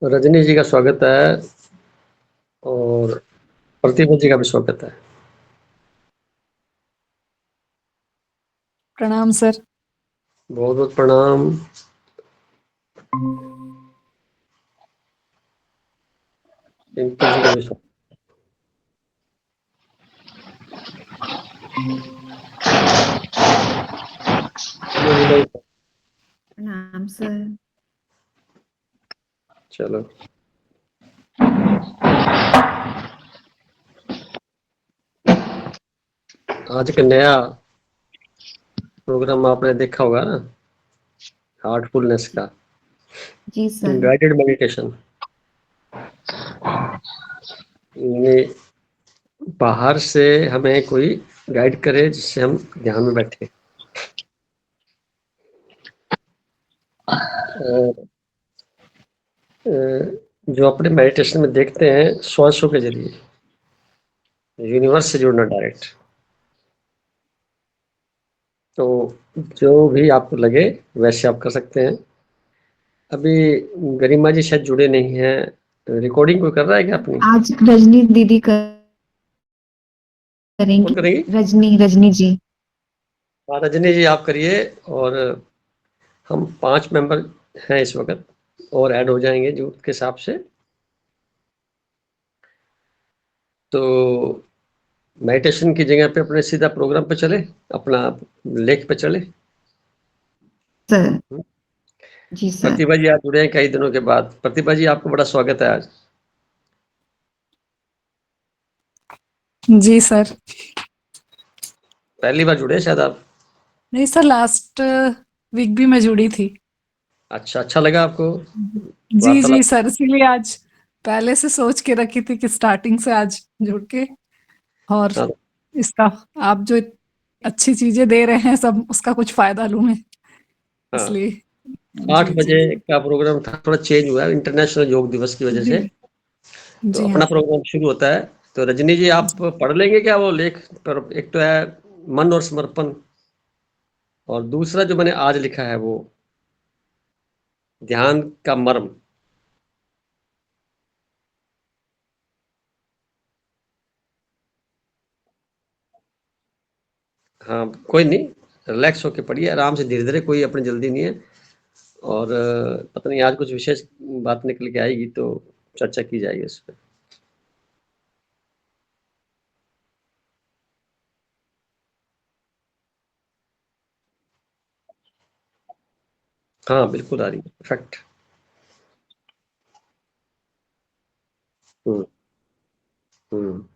रजनी जी का स्वागत है और प्रतिभा जी का भी स्वागत है। प्रणाम सर। बहुत बहुत प्रणाम। पिंपल जी का भी स्वागत। प्रणाम सर। चलो आज का नया प्रोग्राम आपने देखा होगा ना, हार्टफुलनेस का जी सर। Guided meditation. ये बाहर से हमें कोई गाइड करे जिससे हम ध्यान में बैठे। और जो अपने मेडिटेशन में देखते हैं श्वासों के जरिए, यूनिवर्स से जुड़ना डायरेक्ट। तो जो भी आपको लगे वैसे आप कर सकते हैं। अभी गरिमा जी शायद जुड़े नहीं हैं। रिकॉर्डिंग कोई कर रहा है क्या अपनी? आज रजनी दीदी कौन करेंगी। करेंगी? रजनी जी। हाँ, रजनी जी आप करिए। और हम 5 मेंबर हैं इस वक्त और ऐड हो जाएंगे जरूरत के हिसाब से। तो मेडिटेशन की जगह पे अपने सीधा प्रोग्राम पे चले, अपना लेख पे चले। सर। जी सर। प्रतिभा जी आप जुड़े हैं कई दिनों के बाद। प्रतिभा जी आपको बड़ा स्वागत है आज। जी सर। पहली बार जुड़े हैं शायद आप। नहीं सर, लास्ट वीक भी मैं जुड़ी थी। अच्छा लगा आपको जी वार्तालाप? जी सर, इसीलिए आज पहले से सोच के रखी थी कि स्टार्टिंग से आज जुड़ के और हाँ, इसका आप जो अच्छी चीजें दे रहे हैं सब उसका कुछ फायदा लूं मैं, हाँ। इसलिए। 8 जी जी बजे का प्रोग्राम था, थोड़ा चेंज हुआ है इंटरनेशनल योग दिवस की वजह जी से। तो जी हाँ अपना सर। प्रोग्राम शुरू होता है। तो रजनी जी आप पढ़ लेंगे क्या वो लेख? पर एक तो है मन और समर्पण, और दूसरा जो मैंने आज लिखा है वो ध्यान का मर्म। हाँ, कोई नहीं, रिलैक्स होके पढ़िए, आराम से धीरे-धीरे, कोई अपनी जल्दी नहीं है। और पता नहीं आज कुछ विशेष बात निकल के आएगी तो चर्चा की जाएगी इस पे। हाँ, बिल्कुल आ रही है, परफेक्ट। हुँ, हुँ।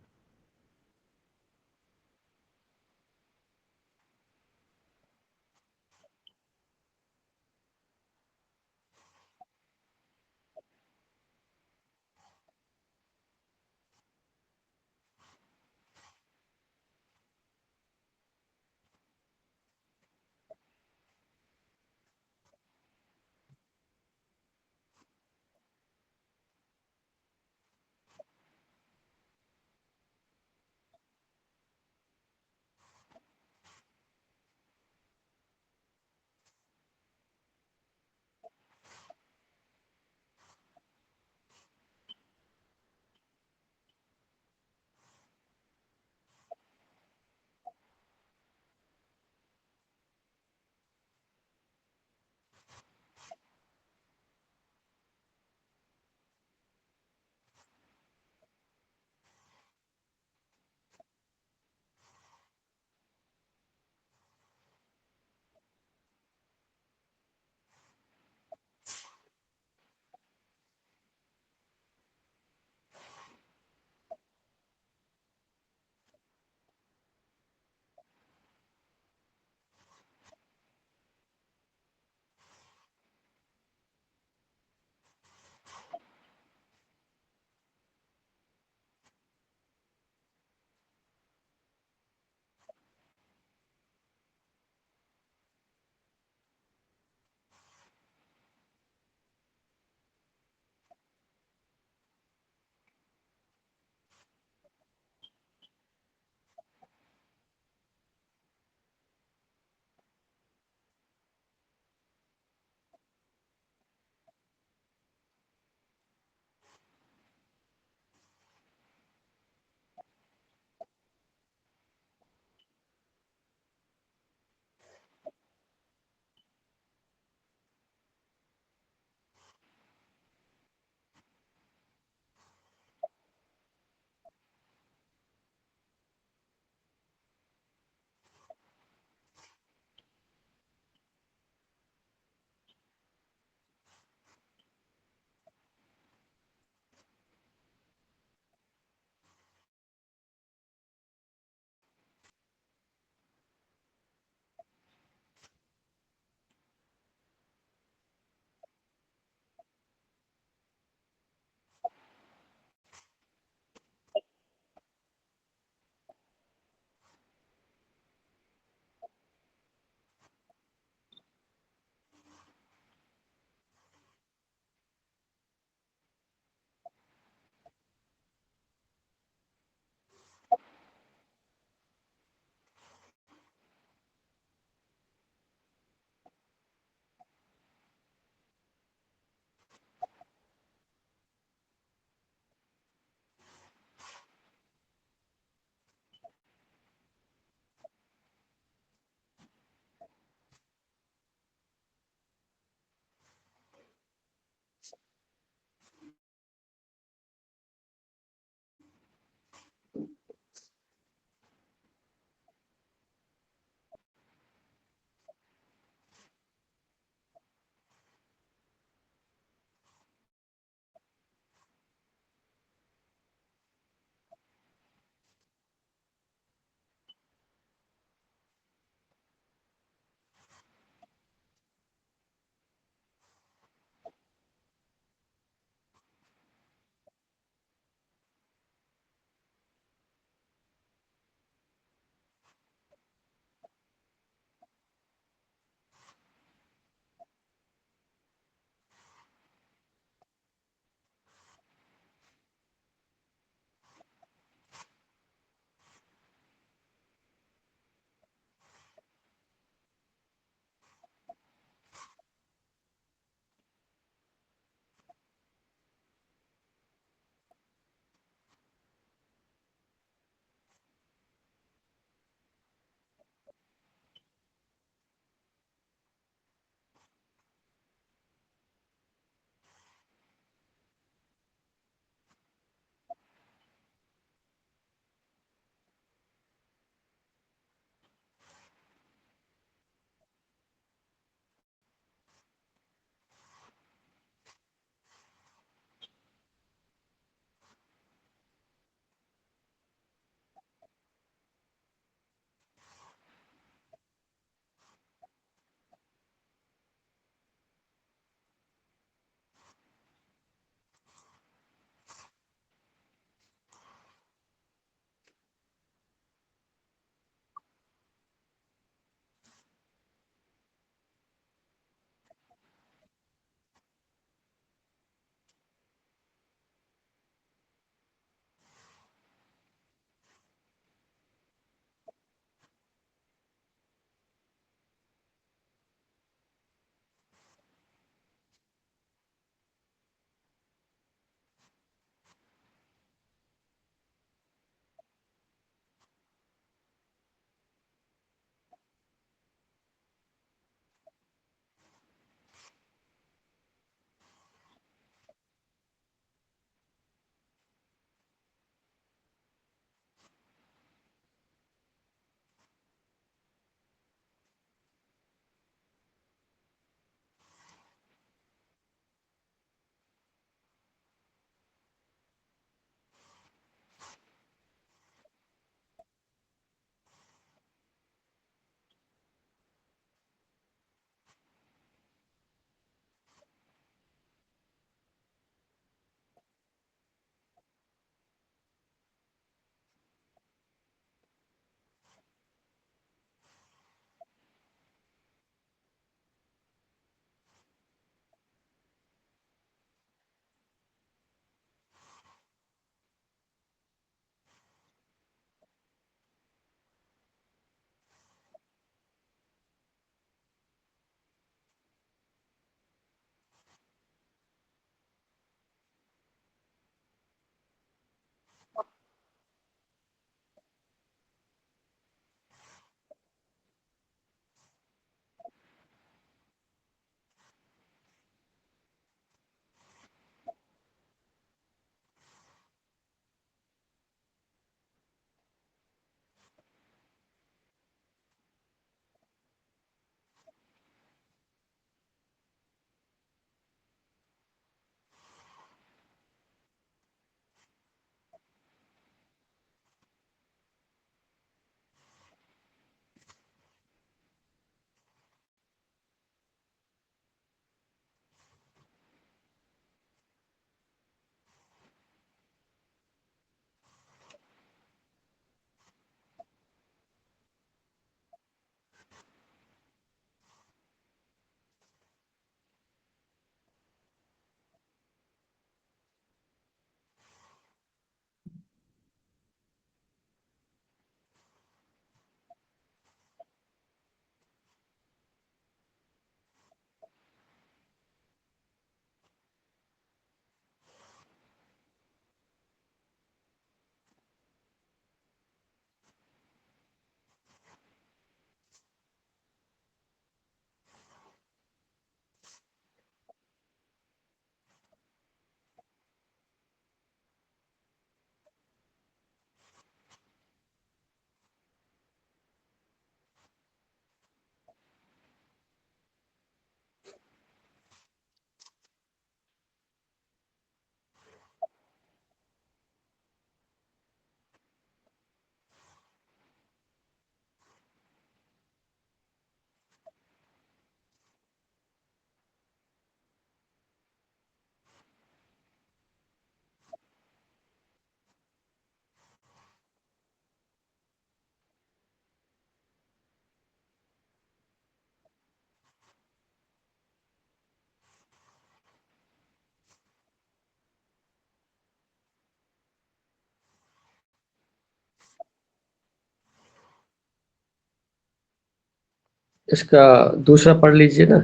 इसका दूसरा पढ़ लीजिए ना,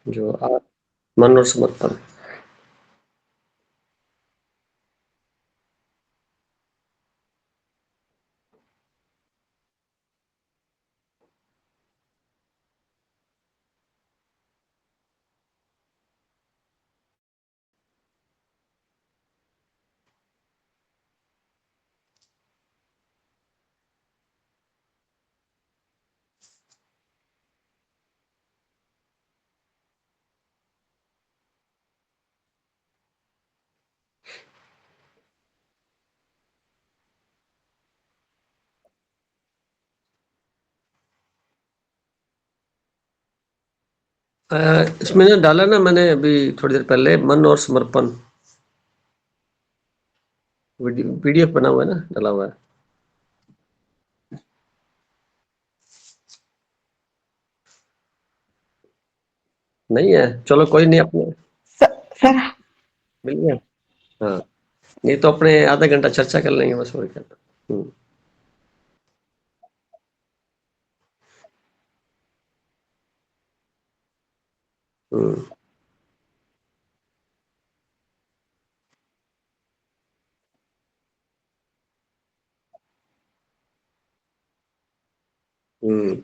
जो मन और समर्पण। इसमें ना डाला ना मैंने अभी थोड़ी देर पहले, मन और समर्पण पीडीएफ बना हुआ है ना, डाला हुआ है। नहीं है, चलो कोई नहीं, अपने सर मिल गया। हाँ, नहीं तो अपने आधा घंटा चर्चा कर लेंगे बस, और क्या। हम्म, हम्म, हम्म,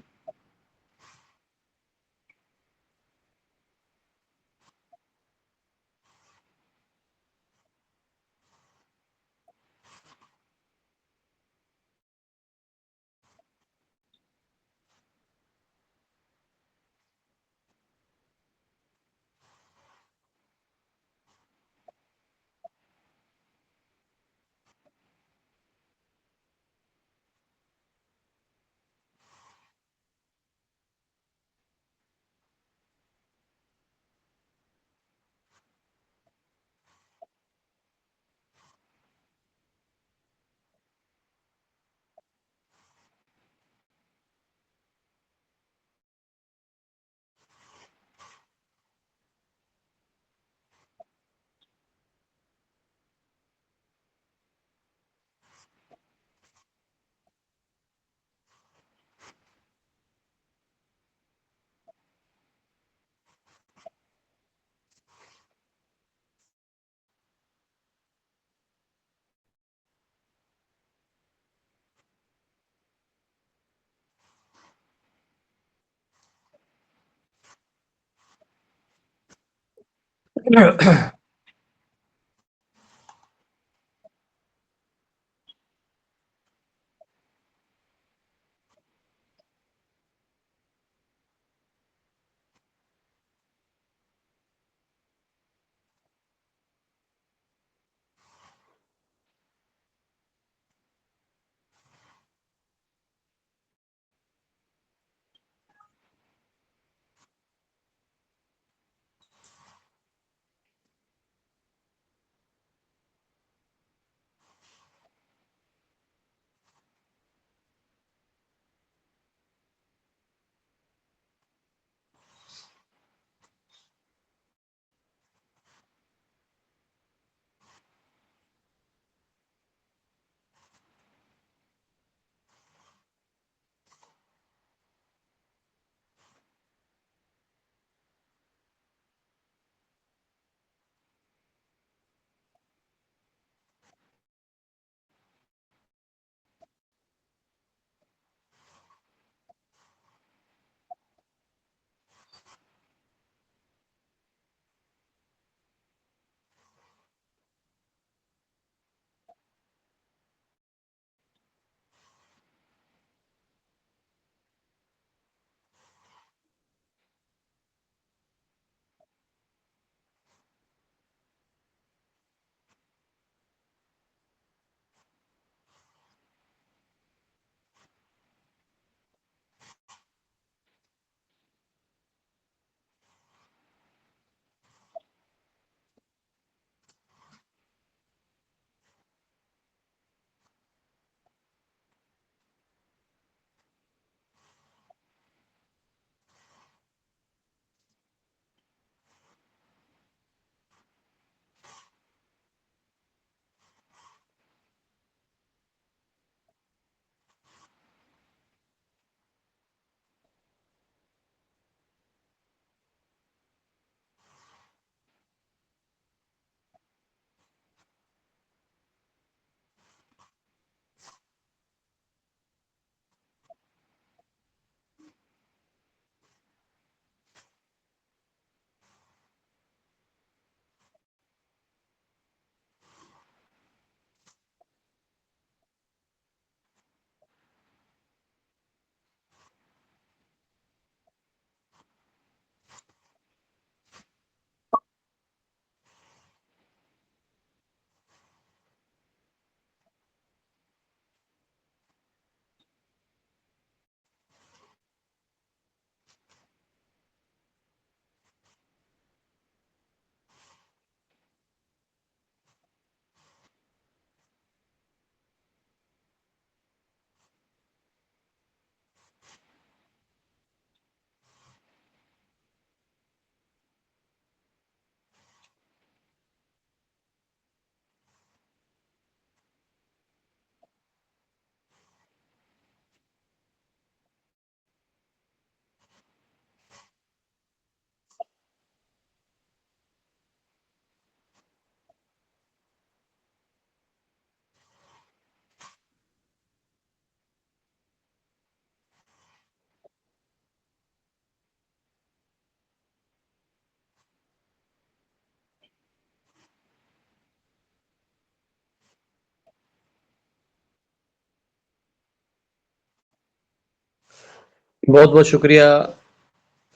बहुत बहुत शुक्रिया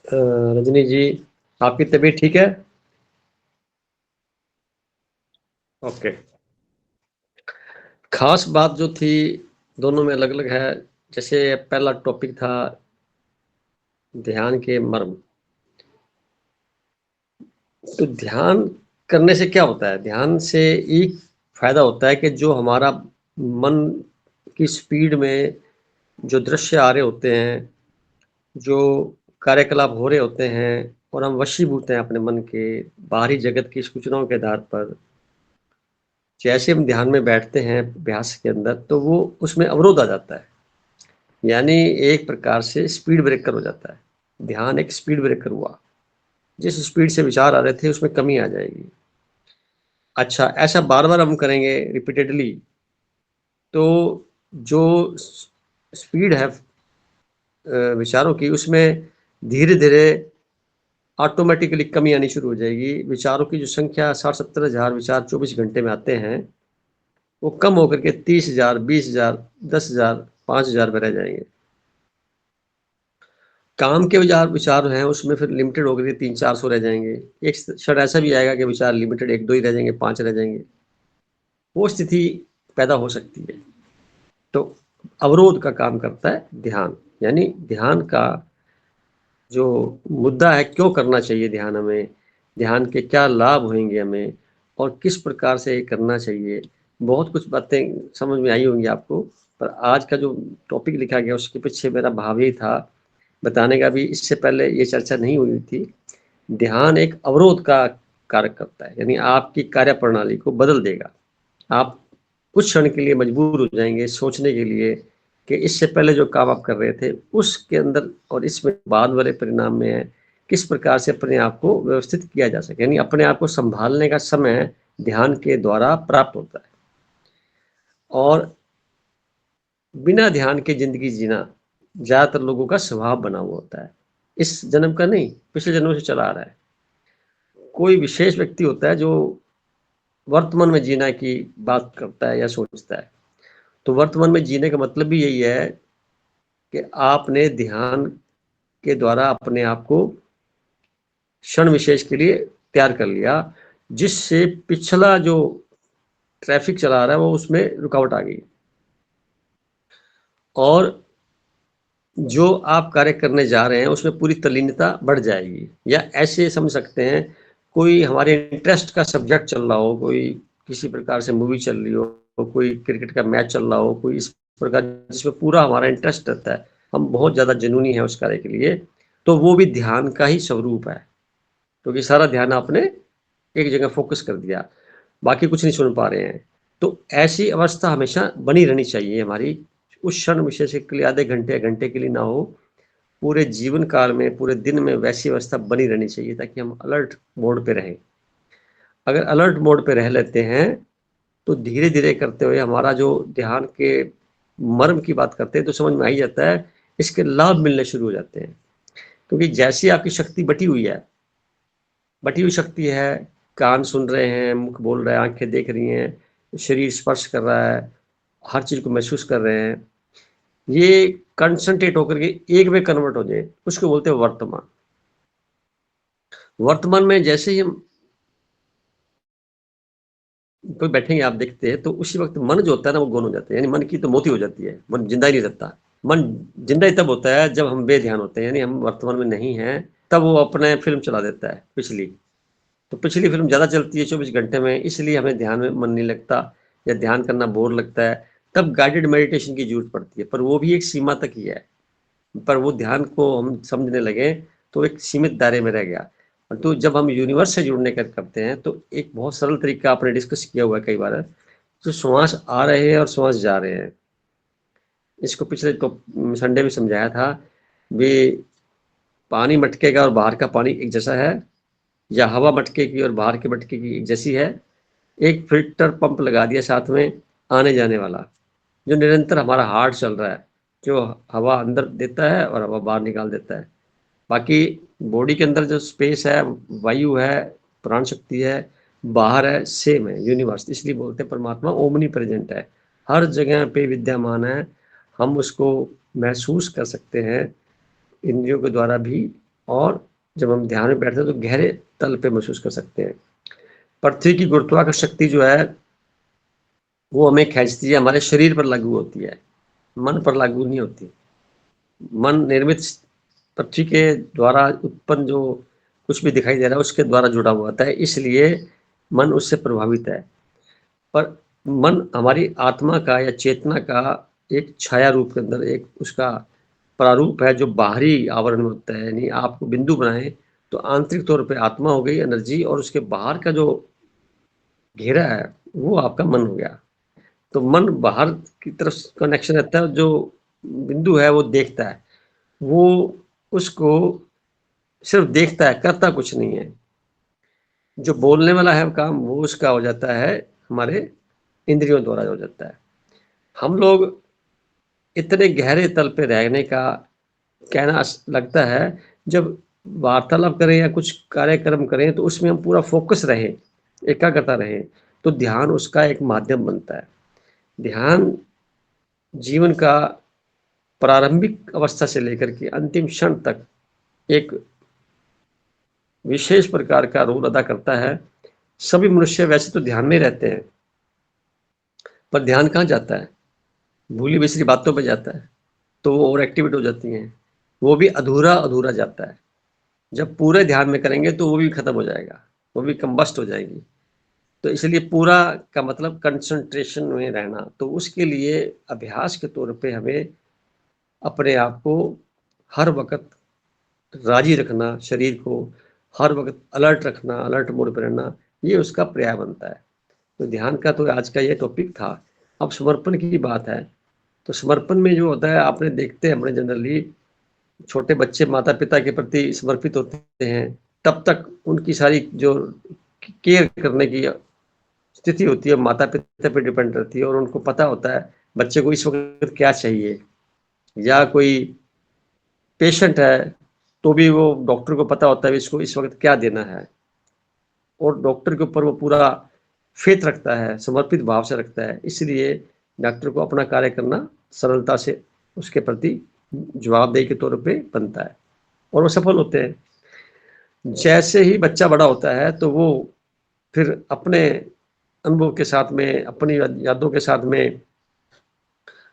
रजनी जी। आपकी तबीयत ठीक है? ओके। खास बात जो थी दोनों में अलग अलग है। जैसे पहला टॉपिक था ध्यान के मर्म। तो ध्यान करने से क्या होता है? ध्यान से एक फायदा होता है कि जो हमारा मन की स्पीड में जो दृश्य आ रहे होते हैं, जो कार्यकलाप हो रहे होते हैं और हम वशीभूत हैं अपने मन के बाहरी जगत की सूचनाओं के आधार पर, जैसे हम ध्यान में बैठते हैं अभ्यास के अंदर, तो वो उसमें अवरोध आ जाता है। यानी एक प्रकार से स्पीड ब्रेकर हो जाता है। ध्यान एक स्पीड ब्रेकर हुआ। जिस स्पीड से विचार आ रहे थे उसमें कमी आ जाएगी। अच्छा, ऐसा बार-बार हम करेंगे रिपीटेडली, तो जो स्पीड है विचारों की, उसमें धीरे-धीरे ऑटोमेटिकली कमी आनी शुरू हो जाएगी। विचारों की जो संख्या 60-70 हज़ार विचार 24 घंटे में आते हैं, वो कम होकर के 30,000, 20,000, 10,000, 5,000 पे रह जाएंगे। काम के विचार हैं उसमें फिर लिमिटेड होकर के 300-400 रह जाएंगे। एक क्षण ऐसा भी आएगा कि विचार लिमिटेड 1-2 ही रह जाएंगे, 5 रह जाएंगे। वो स्थिति पैदा हो सकती है। तो अवरोध का काम करता है ध्यान। यानी ध्यान का जो मुद्दा है, क्यों करना चाहिए ध्यान हमें, ध्यान के क्या लाभ होंगे हमें और किस प्रकार से ये करना चाहिए, बहुत कुछ बातें समझ में आई होंगी आपको। पर आज का जो टॉपिक लिखा गया उसके पीछे मेरा भाव यही था बताने का, भी इससे पहले ये चर्चा नहीं हुई थी। ध्यान एक अवरोध का कारक करता है, यानी आपकी कार्यप्रणाली को बदल देगा। आप कुछ क्षण के लिए मजबूर हो जाएंगे सोचने के लिए कि इससे पहले जो काम आप कर रहे थे उसके अंदर और इसमें बाद वाले परिणाम में है किस प्रकार से अपने आप को व्यवस्थित किया जा सके। यानी अपने आप को संभालने का समय ध्यान के द्वारा प्राप्त होता है। और बिना ध्यान के जिंदगी जीना ज्यादातर लोगों का स्वभाव बना हुआ होता है। इस जन्म का नहीं, पिछले जन्मों से चला आ रहा है। कोई विशेष व्यक्ति होता है जो वर्तमान में जीना की बात करता है या सोचता है। तो वर्तमान में जीने का मतलब भी यही है कि आपने ध्यान के द्वारा अपने आप को क्षण विशेष के लिए तैयार कर लिया, जिससे पिछला जो ट्रैफिक चला रहा है वो उसमें रुकावट आ गई और जो आप कार्य करने जा रहे हैं उसमें पूरी तल्लीनता बढ़ जाएगी। या ऐसे समझ सकते हैं, कोई हमारे इंटरेस्ट का सब्जेक्ट चल रहा हो, कोई किसी प्रकार से मूवी चल रही हो, कोई क्रिकेट का मैच चल रहा हो, कोई इस प्रकार जिसमें पूरा हमारा इंटरेस्ट रहता है, हम बहुत ज़्यादा जुनूनी है उस कार्य के लिए, तो वो भी ध्यान का ही स्वरूप है। क्योंकि सारा ध्यान आपने एक जगह फोकस कर दिया, बाकी कुछ नहीं सुन पा रहे हैं। तो ऐसी अवस्था हमेशा बनी रहनी चाहिए हमारी। उस क्षण विशेष के लिए आधे घंटे या घंटे के लिए ना हो, पूरे जीवन काल में पूरे दिन में वैसी अवस्था बनी रहनी चाहिए ताकि हम अलर्ट मोड पे रहें। अगर अलर्ट मोड पे रह लेते हैं तो धीरे धीरे करते हुए हमारा जो ध्यान के मर्म की बात करते हैं तो समझ में आ ही जाता है, इसके लाभ मिलने शुरू हो जाते हैं। क्योंकि जैसी आपकी शक्ति बटी हुई है, बटी हुई शक्ति है, कान सुन रहे हैं, मुख बोल रहा है, आंखें देख रही हैं, शरीर स्पर्श कर रहा है, हर चीज को महसूस कर रहे हैं, ये कंसंट्रेट होकर के एक में कन्वर्ट हो जाए, उसको बोलते हैं वर्तमान। वर्तमान में जैसे ही हम कोई बैठेंगे आप देखते हैं तो उसी वक्त मन जो होता है ना वो गौन हो जाता है। यानी मन की तो मौत ही हो जाती है, मन जिंदा ही नहीं रहता। मन जिंदा ही तब होता है जब हम बेध्यान होते हैं, यानी हम वर्तमान में नहीं हैं, तब वो अपने फिल्म चला देता है पिछली। तो पिछली फिल्म ज़्यादा चलती है 24 घंटे में, इसलिए हमें ध्यान में मन नहीं लगता या ध्यान करना बोर लगता है। तब गाइडेड मेडिटेशन की जरूरत पड़ती है, पर वो भी एक सीमा तक ही है। पर वो ध्यान को हम समझने लगे तो एक सीमित दायरे में रह गया। तो जब हम यूनिवर्स से जुड़ने का करते हैं तो एक बहुत सरल तरीका आपने डिस्कस किया हुआ है कई बार, जो श्वास आ रहे हैं और श्वास जा रहे हैं, इसको पिछले तो संडे में समझाया था भी। पानी मटकेगा और बाहर का पानी एक जैसा है, या हवा मटके की और बाहर के मटके की एक जैसी है। एक फिल्टर पंप लगा दिया साथ में आने जाने वाला, जो निरंतर हमारा हार्ट चल रहा है, जो हवा अंदर देता है और हवा बाहर निकाल देता है। बाकी बॉडी के अंदर जो स्पेस है, वायु है, प्राण शक्ति है, बाहर है, सेम है यूनिवर्स। इसलिए बोलते हैं परमात्मा ओमनी प्रेजेंट है, हर जगह पे विद्यमान है। हम उसको महसूस कर सकते हैं इंद्रियों के द्वारा भी, और जब हम ध्यान में बैठते हैं तो गहरे तल पे महसूस कर सकते हैं। पृथ्वी की गुरुत्वाकर्षण शक्ति जो है वो हमें खींचती है, हमारे शरीर पर लागू होती है, मन पर लागू नहीं होती। मन निर्मित पृथ्वी के द्वारा उत्पन्न जो कुछ भी दिखाई दे रहा है उसके द्वारा जुड़ा हुआ होता है, इसलिए मन उससे प्रभावित है। पर मन हमारी आत्मा का या चेतना का एक छाया रूप के अंदर एक उसका प्रारूप है जो बाहरी आवरण में होता है। यानी आपको बिंदु बनाए तो आंतरिक तौर पे आत्मा हो गई एनर्जी, और उसके बाहर का जो घेरा है वो आपका मन हो गया। तो मन बाहर की तरफ कनेक्शन रहता है, जो बिंदु है वो देखता है, वो उसको सिर्फ देखता है, करता कुछ नहीं है। जो बोलने वाला है काम वो उसका हो जाता है, हमारे इंद्रियों द्वारा हो जाता है। हम लोग इतने गहरे तल पे रहने का कहना लगता है, जब वार्तालाप करें या कुछ कार्यक्रम करें तो उसमें हम पूरा फोकस रहें, एकाग्रता रहें, तो ध्यान उसका एक माध्यम बनता है। ध्यान जीवन का प्रारंभिक अवस्था से लेकर के अंतिम क्षण तक एक विशेष प्रकार का रोल अदा करता है। सभी मनुष्य वैसे तो ध्यान में रहते हैं, पर ध्यान कहाँ जाता है? भूली बिसरी बातों पे जाता है, तो वो ओवर एक्टिविटी हो जाती हैं, वो भी अधूरा अधूरा जाता है। जब पूरे ध्यान में करेंगे तो वो भी खत्म हो जाएगा, वो भी कंबस्ट हो जाएगी। तो इसलिए पूरा का मतलब कंसंट्रेशन में रहना। तो उसके लिए अभ्यास के तौर पे हमें अपने आप को हर वक्त राजी रखना, शरीर को हर वक्त अलर्ट रखना, अलर्ट मोड पर रहना, ये उसका पर्याय बनता है। तो ध्यान का तो आज का ये टॉपिक था। अब समर्पण की बात है, तो समर्पण में जो होता है, आपने देखते हैं, हमने जनरली छोटे बच्चे माता पिता के प्रति समर्पित होते हैं, तब तक उनकी सारी जो केयर करने की स्थिति होती है माता पिता पे डिपेंड रहती है, और उनको पता होता है बच्चे को इस वक्त क्या चाहिए। या कोई पेशेंट है तो भी वो डॉक्टर को पता होता है इसको इस वक्त क्या देना है, और डॉक्टर के ऊपर वो पूरा फेथ रखता है, समर्पित भाव से रखता है। इसलिए डॉक्टर को अपना कार्य करना सरलता से उसके प्रति जवाबदेही के तौर पे बनता है, और वो सफल होते हैं। जैसे ही बच्चा बड़ा होता है तो वो फिर अपने अनुभव के साथ में, अपनी यादों के साथ में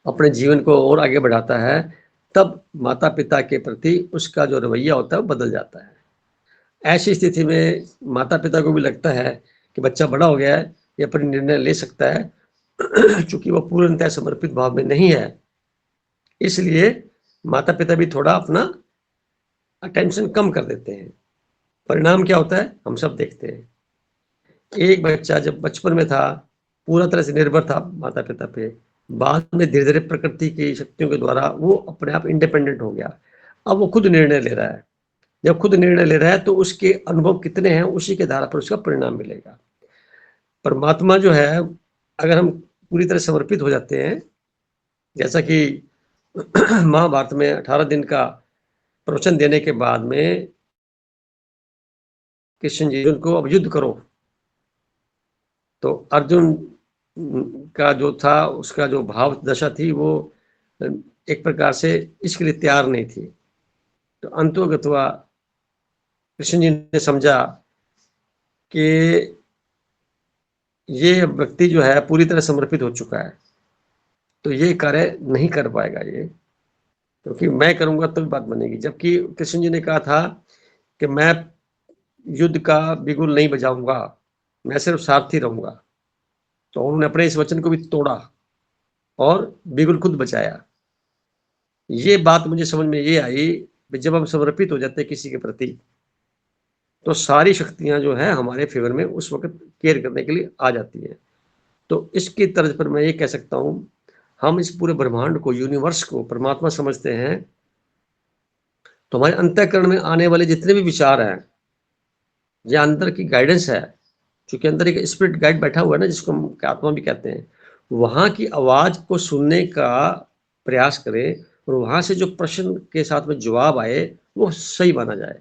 अपने जीवन को और आगे बढ़ाता है, तब माता पिता के प्रति उसका जो रवैया होता है वो बदल जाता है। ऐसी स्थिति में माता पिता को भी लगता है कि बच्चा बड़ा हो गया है, ये अपने निर्णय ले सकता है, चूंकि वो पूर्णतः समर्पित भाव में नहीं है, इसलिए माता पिता भी थोड़ा अपना अटेंशन कम कर देते हैं। परिणाम क्या होता है हम सब देखते हैं। एक बच्चा जब बचपन में था पूरा तरह से निर्भर था माता पिता पे, बाद में धीरे धीरे प्रकृति की शक्तियों के द्वारा वो अपने आप इंडिपेंडेंट हो गया। अब वो खुद निर्णय ले रहा है। जब खुद निर्णय ले रहा है तो उसके अनुभव कितने हैं उसी के आधार पर उसका परिणाम मिलेगा। परमात्मा जो है, अगर हम पूरी तरह समर्पित हो जाते हैं, जैसा कि महाभारत में 18 दिन का प्रवचन देने के बाद में कृष्ण जी उनको अब युद्ध करो, तो अर्जुन का जो था उसका जो भाव दशा थी वो एक प्रकार से इसके लिए तैयार नहीं थी। तो अंतोगत्वा कृष्ण जी ने समझा कि ये व्यक्ति जो है पूरी तरह समर्पित हो चुका है, तो ये कार्य नहीं कर पाएगा ये, क्योंकि मैं करूंगा तभी बात बनेगी। जबकि कृष्ण जी ने कहा था कि मैं युद्ध का बिगुल नहीं बजाऊंगा, मैं सिर्फ सारथी रहूंगा। तो उन्होंने अपने इस वचन को भी तोड़ा और बिगुल खुद बचाया। ये बात मुझे समझ में ये आई कि जब हम समर्पित हो जाते हैं किसी के प्रति, तो सारी शक्तियां जो है हमारे फेवर में उस वक्त केयर करने के लिए आ जाती है। तो इसकी तर्ज पर मैं ये कह सकता हूं, हम इस पूरे ब्रह्मांड को, यूनिवर्स को परमात्मा समझते हैं, तो हमारे अंतःकरण में आने वाले जितने भी विचार हैं, ये अंदर की गाइडेंस है, क्योंकि अंदर एक स्पिरिट गाइड बैठा हुआ है ना, जिसको हम आत्मा भी कहते हैं। वहां की आवाज को सुनने का प्रयास करें, और वहां से जो प्रश्न के साथ में जवाब आए वो सही माना जाए।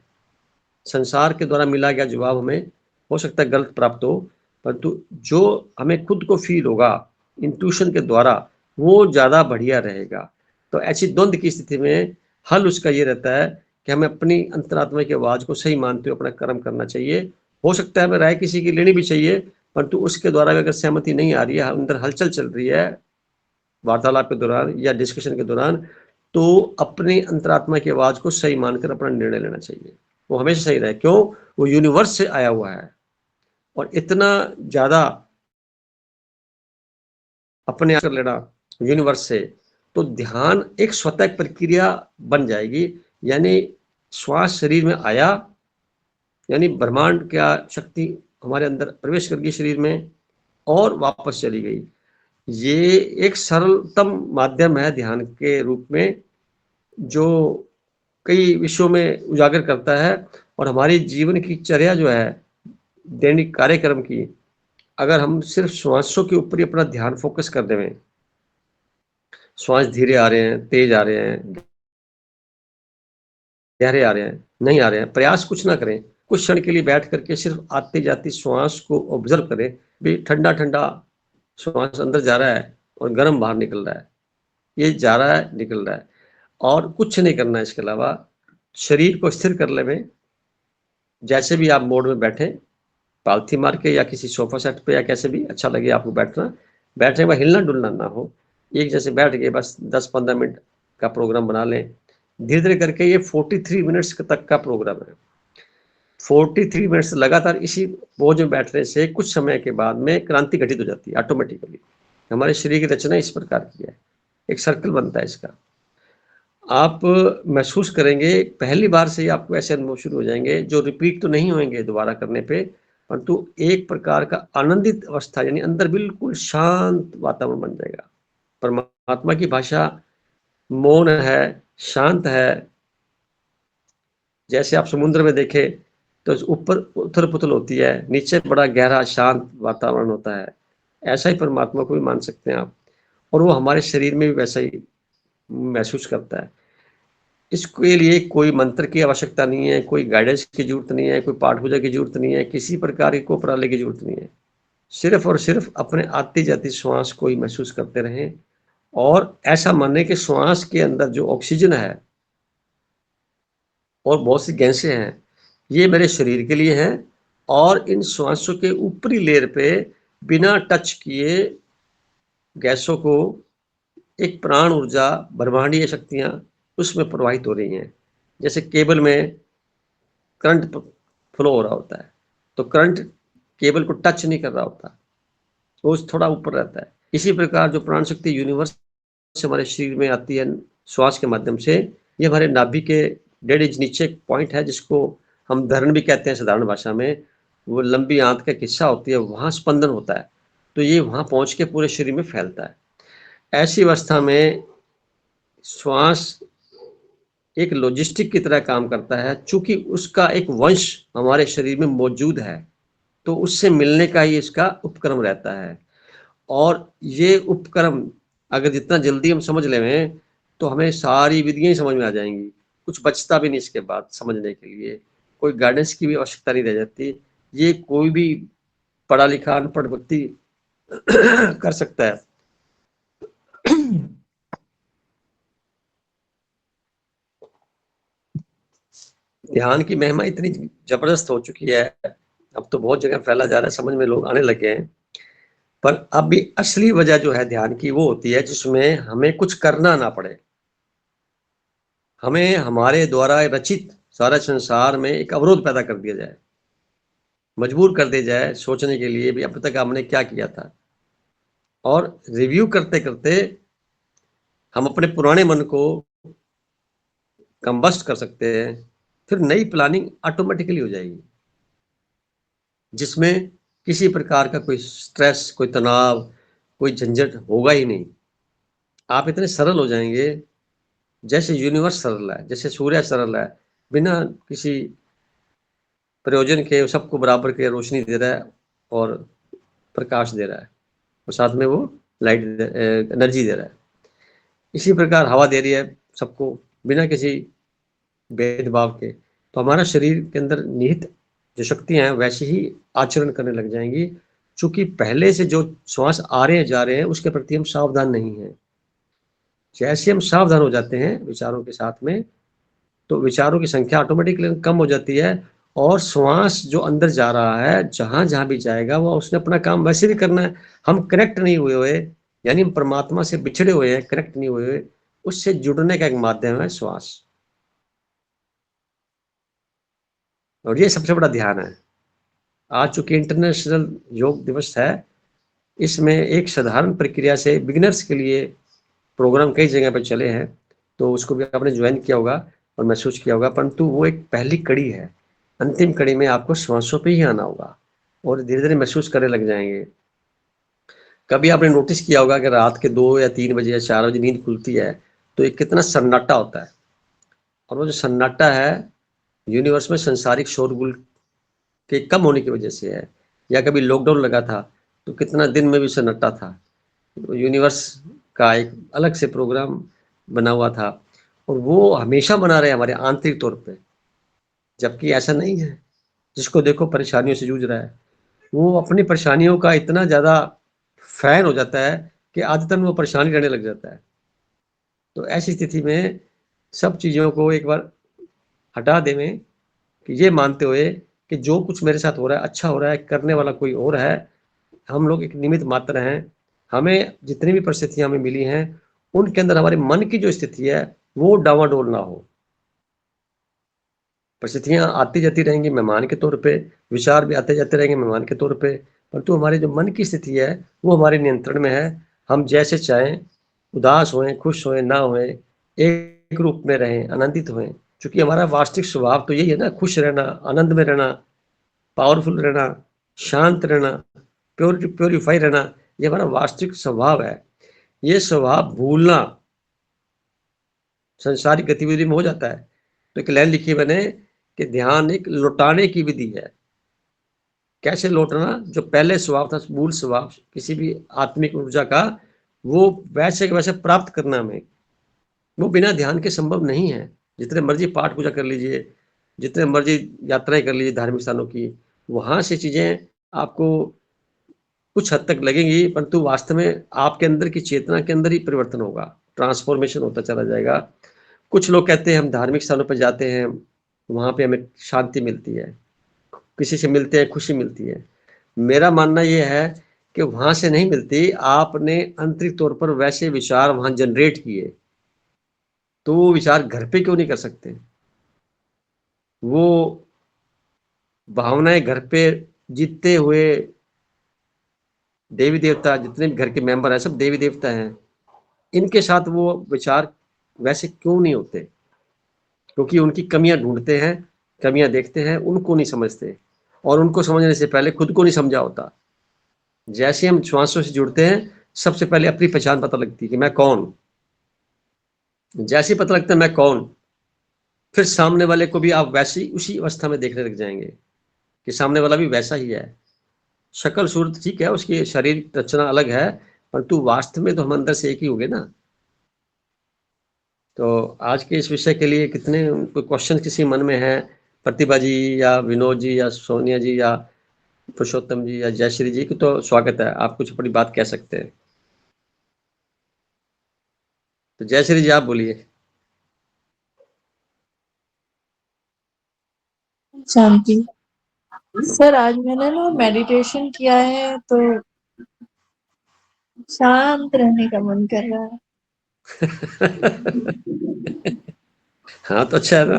संसार के द्वारा मिला गया जवाब हमें हो सकता है गलत प्राप्त हो, परंतु जो हमें खुद को फील होगा इंट्यूशन के द्वारा वो ज्यादा बढ़िया रहेगा। तो ऐसी द्वंद की स्थिति में हल उसका ये रहता है कि हमें अपनी अंतरात्मा की आवाज़ को सही मानते हुए अपना कर्म करना चाहिए। हो सकता है हमें राय किसी की लेनी भी चाहिए, परंतु उसके द्वारा भी अगर सहमति नहीं आ रही है, अंदर हलचल चल रही है वार्तालाप के दौरान या डिस्कशन के दौरान, तो अपनी अंतरात्मा की आवाज़ को सही मानकर अपना निर्णय लेना चाहिए। वो हमेशा सही रहे। क्यों? वो यूनिवर्स से आया हुआ है और इतना ज़्यादा अपने आप कर लेना यूनिवर्स से, तो ध्यान एक स्वतः प्रक्रिया बन जाएगी। यानी श्वास शरीर में आया, यानी ब्रह्मांड क्या शक्ति हमारे अंदर प्रवेश कर गई शरीर में और वापस चली गई। ये एक सरलतम माध्यम है ध्यान के रूप में, जो कई विषयों में उजागर करता है। और हमारी जीवन की चर्या जो है दैनिक कार्यक्रम की, अगर हम सिर्फ श्वासों के ऊपर ही अपना ध्यान फोकस कर दें, श्वास धीरे आ रहे हैं, तेज आ रहे हैं, गहरे आ रहे हैं, नहीं आ रहे हैं, प्रयास कुछ ना करें, कुछ क्षण के लिए बैठ करके सिर्फ आती जाती श्वास को ऑब्जर्व करें। भी ठंडा ठंडा श्वास अंदर जा रहा है और गर्म बाहर निकल रहा है, ये जा रहा है निकल रहा है, और कुछ नहीं करना है इसके अलावा। शरीर को स्थिर कर लें, जैसे भी आप मोड में बैठे, पालथी मार के या किसी सोफा सेट पे या कैसे भी अच्छा लगे आपको बैठना, बैठने के बाद हिलना डुलना ना हो, एक जैसे बैठ गए, बस 10-15 मिनट का प्रोग्राम बना लें। धीरे धीरे करके ये 43 मिनट्स तक का प्रोग्राम है। 43 मिनट्स लगातार इसी पोज में बैठने से कुछ समय के बाद में क्रांति घटित हो जाती है ऑटोमेटिकली। हमारे शरीर की रचना इस प्रकार की है, एक सर्कल बनता है इसका। आप महसूस करेंगे पहली बार से ही आपको ऐसे अनुभव शुरू हो जाएंगे, जो रिपीट तो नहीं होंगे दोबारा करने पे, परंतु एक प्रकार का आनंदित अवस्था, यानी अंदर बिल्कुल शांत वातावरण बन जाएगा। परमात्मा की भाषा मौन है, शांत है। जैसे आप समुद्र में देखें तो ऊपर उथल पुथल होती है, नीचे बड़ा गहरा शांत वातावरण होता है। ऐसा ही परमात्मा को भी मान सकते हैं आप, और वो हमारे शरीर में भी वैसा ही महसूस करता है। इसके लिए कोई मंत्र की आवश्यकता नहीं है, कोई गाइडेंस की जरूरत नहीं है, कोई पाठ पूजा की जरूरत नहीं है, किसी प्रकार की कोपराले की जरूरत नहीं है। सिर्फ और सिर्फ अपने आती जाती श्वास को ही महसूस करते रहें, और ऐसा माने कि श्वास के अंदर जो ऑक्सीजन है और बहुत सी गैसें हैं, ये मेरे शरीर के लिए हैं, और इन श्वासों के ऊपरी लेयर पे बिना टच किए गैसों को एक प्राण ऊर्जा, ब्रह्मांडीय शक्तियां उसमें प्रवाहित हो रही हैं। जैसे केबल में करंट फ्लो हो रहा होता है, तो करंट केबल को टच नहीं कर रहा होता, वो थोड़ा ऊपर रहता है। इसी प्रकार जो प्राण शक्ति यूनिवर्स से हमारे शरीर में आती है श्वास के माध्यम से, ये हमारे नाभि के 1.5 इंच नीचे एक पॉइंट है, जिसको हम धरण भी कहते हैं साधारण भाषा में। वो लंबी आंत का किस्सा होती है, वहाँ स्पंदन होता है, तो ये वहाँ पहुँच के पूरे शरीर में फैलता है। ऐसी अवस्था में श्वास एक लॉजिस्टिक की तरह काम करता है, चूंकि उसका एक वंश हमारे शरीर में मौजूद है, तो उससे मिलने का ही इसका उपक्रम रहता है। और ये उपक्रम अगर जितना जल्दी हम समझ लें, तो हमें सारी विधियां समझ में आ जाएंगी, कुछ बचता भी नहीं इसके बाद समझने के लिए, कोई गाइडेंस की भी आवश्यकता नहीं रह जाती। ये कोई भी पढ़ा लिखा अनपढ़ व्यक्ति कर सकता है। ध्यान की महिमा इतनी जबरदस्त हो चुकी है, अब तो बहुत जगह फैला जा रहा है, समझ में लोग आने लगे हैं। पर अब भी असली वजह जो है ध्यान की, वो होती है जिसमें हमें कुछ करना ना पड़े। हमें हमारे द्वारा रचित सारा संसार में एक अवरोध पैदा कर दिया जाए, मजबूर कर दिया जाए सोचने के लिए भी अब तक हमने क्या किया था, और रिव्यू करते करते हम अपने पुराने मन को कंबस्ट कर सकते हैं। फिर नई प्लानिंग ऑटोमेटिकली हो जाएगी, जिसमें किसी प्रकार का कोई स्ट्रेस, कोई तनाव, कोई झंझट होगा ही नहीं। आप इतने सरल हो जाएंगे, जैसे यूनिवर्स सरल है, जैसे सूर्य सरल है, बिना किसी प्रयोजन के सबको बराबर के रोशनी दे रहा है और प्रकाश दे रहा है, और साथ में वो लाइट एनर्जी दे रहा है। इसी प्रकार हवा दे रही है सबको बिना किसी भेदभाव के। तो हमारा शरीर के अंदर निहित जो शक्तियां हैं वैसे ही आचरण करने लग जाएंगी, क्योंकि पहले से जो श्वास आ रहे हैं जा रहे हैं उसके प्रति हम सावधान नहीं हैं। जैसे हम सावधान हो जाते हैं विचारों के साथ में, तो विचारों की संख्या ऑटोमेटिकली कम हो जाती है और श्वास जो अंदर जा रहा है, जहाँ-जहाँ भी जाएगा वो उसने अपना काम वैसे भी करना है। हम कनेक्ट नहीं हुए, यानी हम परमात्मा से बिछड़े हुए हैं, कनेक्ट नहीं हुए, उससे जुड़ने का एक माध्यम है श्वास। और ये सबसे बड़ा ध्यान है। आज चूँकि इंटरनेशनल योग दिवस है, इसमें एक साधारण प्रक्रिया से बिगिनर्स के लिए प्रोग्राम कई जगह पे चले हैं, तो उसको भी आपने ज्वाइन किया होगा और महसूस किया होगा, परंतु वो एक पहली कड़ी है। अंतिम कड़ी में आपको श्वासों पे ही आना होगा और धीरे-धीरे महसूस करने लग जाएँगे। कभी आपने नोटिस किया होगा कि रात के 2 या 3 बजे या 4 बजे नींद खुलती है, तो एक कितना सन्नाटा होता है और वो जो सन्नाटा है, यूनिवर्स में संसारिक शोरगुल के कम होने की वजह से है। या कभी लॉकडाउन लगा था, तो कितना दिन में भी सन्नाटा था। यूनिवर्स का एक अलग से प्रोग्राम बना हुआ था और वो हमेशा बना रहे हमारे आंतरिक तौर पे, जबकि ऐसा नहीं है। जिसको देखो परेशानियों से जूझ रहा है, वो अपनी परेशानियों का इतना ज़्यादा फ़ैन हो जाता है कि आदतन वो परेशान रहने लग जाता है। तो ऐसी स्थिति में सब चीज़ों को एक बार हटा देवें कि ये मानते हुए कि जो कुछ मेरे साथ हो रहा है, अच्छा हो रहा है, करने वाला कोई और है। हम लोग एक निमित्त मात्र हैं। हमें जितनी भी परिस्थितियाँ हमें मिली हैं, उनके अंदर हमारे मन की जो स्थिति है, वो डावाडोल ना हो। परिस्थितियाँ आती-जाती रहेंगी मेहमान के तौर पे, विचार भी आते-जाते रहेंगे मेहमान के तौर पे, परंतु हमारे जो मन की स्थिति है, वो हमारे नियंत्रण में है। हम जैसे चाहें, उदास होएँ, खुश होएँ, ना होएँ, एक रूप में रहें, आनंदित होएँ। चूँकि हमारा वास्तविक स्वभाव तो यही है ना, खुश रहना, आनंद में रहना, पावरफुल रहना, शांत रहना, प्यूरीफाई रहना, ये हमारा वास्तविक स्वभाव है। ये स्वभाव भूलना सांसारिक गतिविधि में हो जाता है। तो एक लाइन लिखी मैंने कि ध्यान एक लौटाने की विधि है। कैसे लौटना? जो पहले स्वभाव था, मूल स्वभाव किसी भी आत्मिक ऊर्जा का, वो वैसे के वैसे प्राप्त करना हमें, वो बिना ध्यान के संभव नहीं है। जितने मर्ज़ी पाठ पूजा कर लीजिए, जितने मर्ज़ी यात्राएँ कर लीजिए धार्मिक स्थानों की, वहाँ से चीज़ें आपको कुछ हद तक लगेंगी, परंतु वास्तव में आपके अंदर की चेतना के अंदर ही परिवर्तन होगा, ट्रांसफॉर्मेशन होता चला जाएगा। कुछ लोग कहते हैं हम धार्मिक स्थानों पे जाते हैं, वहाँ पे हमें शांति मिलती है, किसी से मिलते हैं, खुशी मिलती है। मेरा मानना ये है कि वहाँ से नहीं मिलती, आपने आंतरिक तौर पर वैसे विचार वहाँ जनरेट किए, तो वो विचार घर पे क्यों नहीं कर सकते? वो भावनाएँ घर पे जीतते हुए देवी-देवता जितने भी घर के मेंबर हैं, सब देवी-देवता हैं। इनके साथ वो विचार वैसे क्यों नहीं होते? क्योंकि उनकी कमियाँ ढूँढते हैं, कमियाँ देखते हैं, उनको नहीं समझते और उनको समझने से पहले खुद को नहीं समझा होता। जैसे हम श्वासों से जुड़ते हैं, सबसे पहले अपनी पहचान पता लगती है कि मैं कौन? जैसे ही पता लगता है मैं कौन, फिर सामने वाले को भी आप वैसे ही उसी अवस्था में देखने लग जाएँगे कि सामने वाला भी वैसा ही है। शक्ल सूरत ठीक है, उसकी शारीरिक रचना अलग है, परंतु वास्तव में तो हम अंदर से एक ही होंगे ना। तो आज के इस विषय के लिए कितने कोई क्वेश्चन किसी मन में है? प्रतिभा जी या विनोद जी या सोनिया जी या पुरुषोत्तम जी या जयश्री जी की तो स्वागत है, आप कुछ अपनी बात कह सकते हैं। तो जयश्री जी आप बोलिए। शांति। सर आज मैंने ना मेडिटेशन किया है तो शांत रहने का मन कर रहा है। हाँ, तो अच्छा है ना।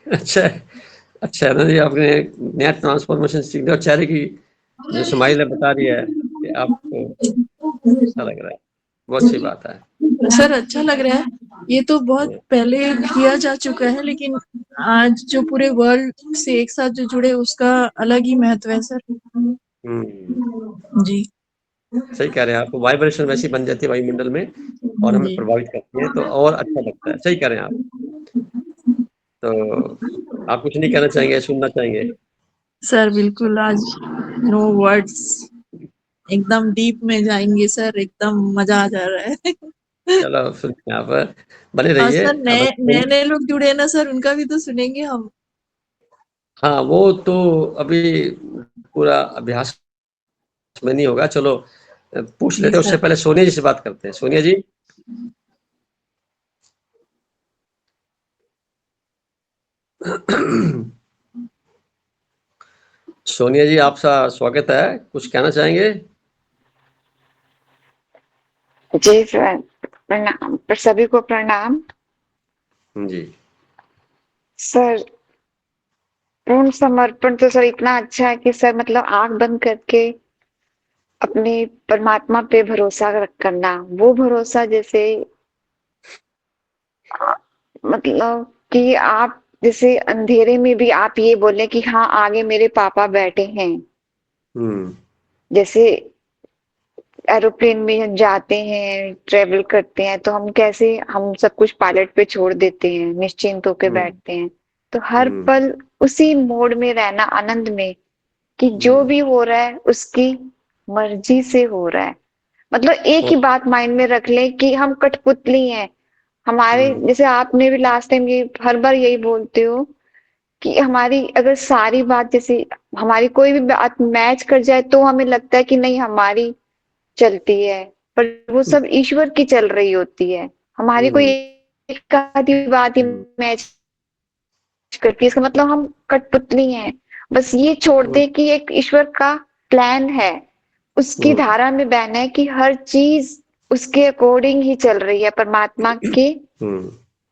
अच्छा है, अच्छा है ना, ये आपने नया ट्रांसफॉर्मेशन सीख लिया और चेहरे की जो स्माइल है बता रही है कि आपको अच्छा लग रहा है। बहुत अच्छी बात है। सर अच्छा लग रहा है। ये तो बहुत पहले किया जा चुका है, लेकिन आज जो पूरे वर्ल्ड से एक साथ जो जुड़े उसका अलग ही महत्व है सर। जी सही कह रहे हैं आप। वाइब्रेशन वैसी बन जाती है वायुमंडल में और हमें जी प्रभावित करती है, तो और अच्छा लगता है। सही कह रहे हैं आप। तो आप कुछ नहीं कहना चाहेंगे, सुनना चाहेंगे? सर बिल्कुल आज नो वर्ड्स, एकदम डीप में जाएंगे सर, एकदम मजा आ जा रहा है। चलो सुनते हैं आप, बने और रहिए। सर नए नए नए लोग जुड़े हैं ना सर, उनका भी तो सुनेंगे हम। हाँ, वो तो अभी पूरा अभ्यास में नहीं होगा। चलो पूछ जी लेते हैं, उससे सर। पहले सोनिया जी से बात करते हैं। सोनिया जी? सोनिया जी, आपका स्वागत है, कुछ कहना चाहेंगे? जी सर, प्रणाम। पर सभी को प्रणाम। जी। सर, पूर्ण समर्पण तो सर इतना अच्छा है कि सर मतलब आंख बंद करके अपने परमात्मा पे भरोसा करना, वो भरोसा जैसे मतलब कि आप जैसे अंधेरे में भी आप ये बोले कि हाँ आगे मेरे पापा बैठे हैं। जैसे एरोप्लेन में हम जाते हैं, ट्रेवल करते हैं, तो हम कैसे हम सब कुछ पायलट पे छोड़ देते हैं, निश्चिंत होके बैठते हैं। तो हर पल उसी मोड में रहना, आनंद में, कि जो भी हो रहा है उसकी मर्जी से हो रहा है। मतलब एक ही बात माइंड में रख ले कि हम कठपुतली हैं। हमारे जैसे आपने भी लास्ट टाइम ये हर बार यही बोलते हो कि हमारी अगर सारी बात जैसे हमारी कोई भी बात मैच कर जाए तो हमें लगता है कि नहीं हमारी चलती है, पर वो सब ईश्वर की चल रही होती है। हमारी कोई एक आधी बात ही मैच करती है, इसका मतलब हम कठपुतली हैं। बस ये छोड़ दे कि एक ईश्वर का प्लान है, उसकी धारा में बहना है कि हर चीज उसके अकॉर्डिंग ही चल रही है। परमात्मा के,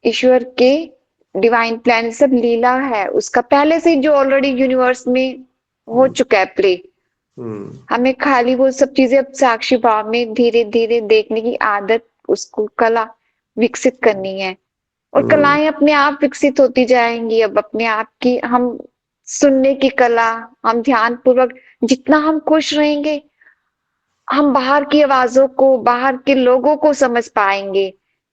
ईश्वर के डिवाइन प्लान सब लीला है उसका, पहले से जो ऑलरेडी यूनिवर्स में हो चुका है प्ले। हमें खाली वो सब चीजें अब साक्षी भाव में धीरे धीरे देखने की आदत, उसको कला विकसित करनी है। और कलाएं अपने आप विकसित होती जाएंगी। अब अपने आप की हम सुनने की कला, हम ध्यान पूर्वक जितना हम खुश रहेंगे, हम बाहर की आवाजों को, बाहर के लोगों को समझ पाएंगे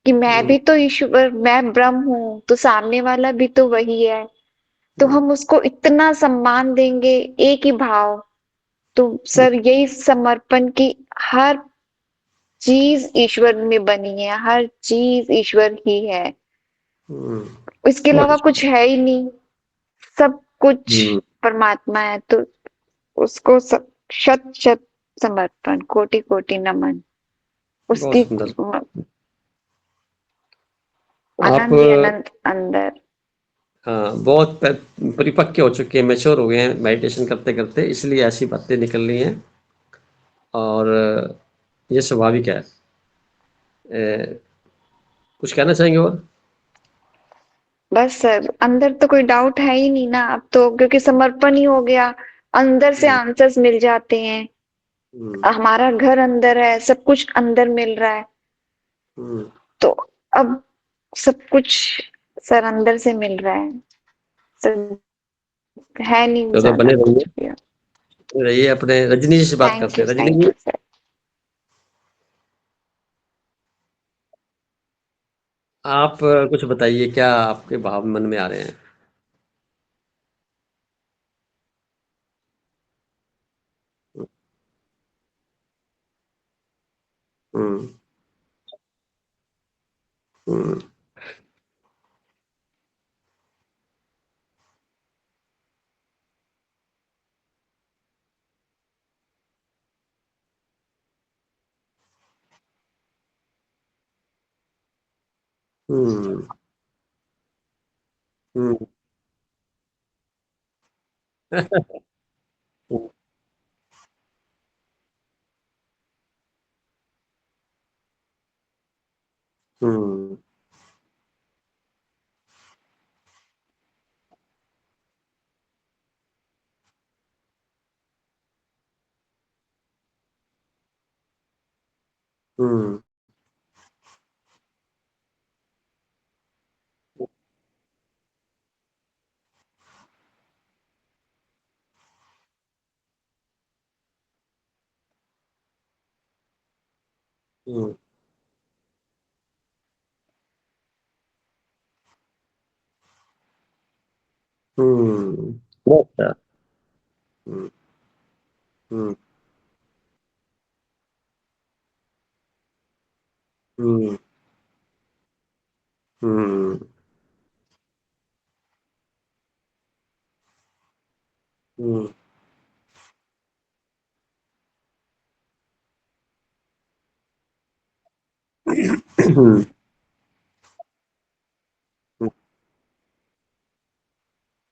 कि मैं भी तो ईश्वर, मैं ब्रह्म हूं, तो सामने वाला भी तो वही है। तो हम उसको इतना सम्मान देंगे, एक ही भाव। तो सर यही समर्पण की हर चीज ईश्वर में बनी है, हर चीज ईश्वर ही है, इसके अलावा कुछ है ही नहीं। सब कुछ परमात्मा है। तो उसको सब शत शत समर्पण, कोटि कोटि नमन। बहुत उसकी सुंदर। आप आनंद ही अनंत अंदर। बहुत परिपक्व हो चुके हैं, मैच्योर हो गए हैं मेडिटेशन करते करते, इसलिए ऐसी बातें निकल रही हैं और ये स्वाभाविक है। कुछ कहना चाहेंगे और? बस सर, अंदर तो कोई डाउट है ही नहीं ना अब तो, क्योंकि समर्पण ही हो गया। अंदर से आंसर्स मिल जाते हैं। हमारा घर अंदर है, सब कुछ अंदर मिल रहा है। तो अब सब कुछ सर अंदर से मिल रहा है। सर है नहीं तो ज्यादा बने कुछ भी। रहिए। अपने रजनी जी से बात करते हैं। रजनी थैंक जी, यू सर। आप कुछ बताइए, क्या आपके भाव मन में आ रहे हैं? हम्म हम्म हम्म हम्म हम्म हम्म हम्म बहुत अच्छा। हम्म हम्म हम्म हम्म हम्म हम्म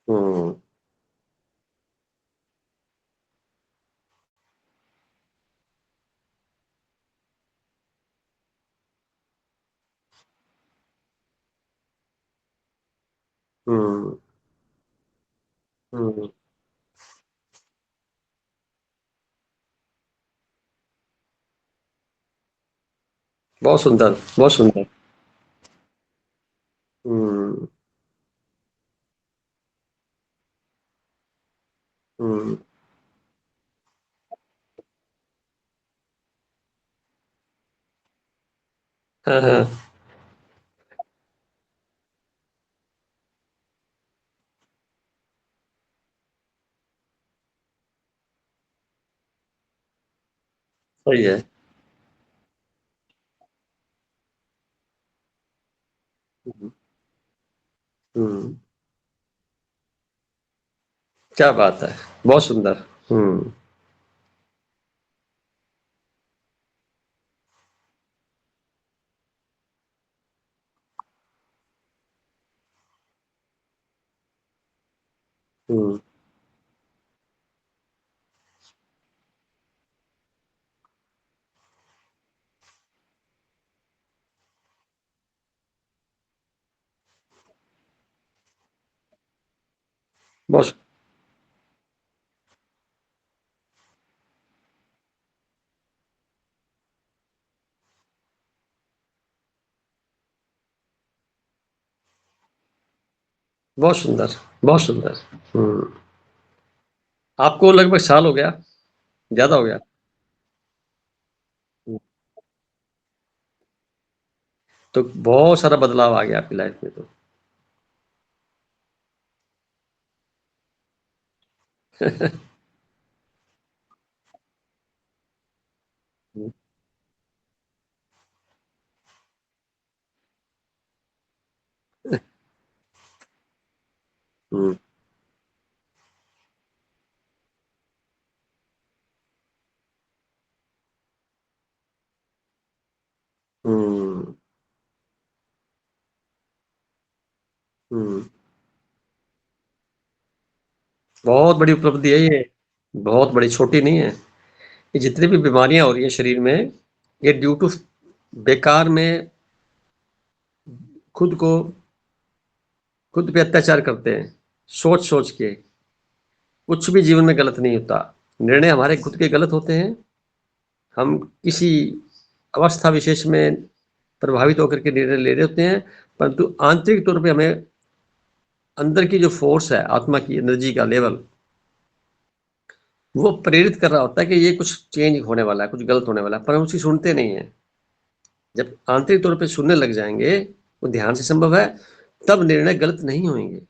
हम्म हम्म हम्म बहुत सुंदर, बहुत सुंदर। हम्म हम्म हाँ हाँ सही है। हम्म हम्म, क्या बात है, बहुत सुंदर। हम्म हम्म बहुत बहुत सुंदर, बहुत सुंदर। हम्म आपको लगभग साल हो गया, ज्यादा हो गया? हम्म, तो बहुत सारा बदलाव आ गया आपकी लाइफ में तो। हम्म हम्म हम्म हम्म। बहुत बड़ी उपलब्धि है ये, बहुत बड़ी, छोटी नहीं है। ये जितनी भी बीमारियां हो रही हैं शरीर में, ये ड्यू टू बेकार में खुद को, खुद पे अत्याचार करते हैं, सोच सोच के। कुछ भी जीवन में गलत नहीं होता, निर्णय हमारे खुद के गलत होते हैं। हम किसी अवस्था विशेष में प्रभावित होकर के निर्णय ले रहे होते हैं, परंतु आंतरिक तौर पे हमें अंदर की जो फोर्स है, आत्मा की एनर्जी का लेवल, वो प्रेरित कर रहा होता है कि ये कुछ चेंज होने वाला है, कुछ गलत होने वाला है, पर हम उसकी सुनते नहीं है। जब आंतरिक तौर पे सुनने लग जाएंगे, वो ध्यान से संभव है, तब निर्णय गलत नहीं होंगे।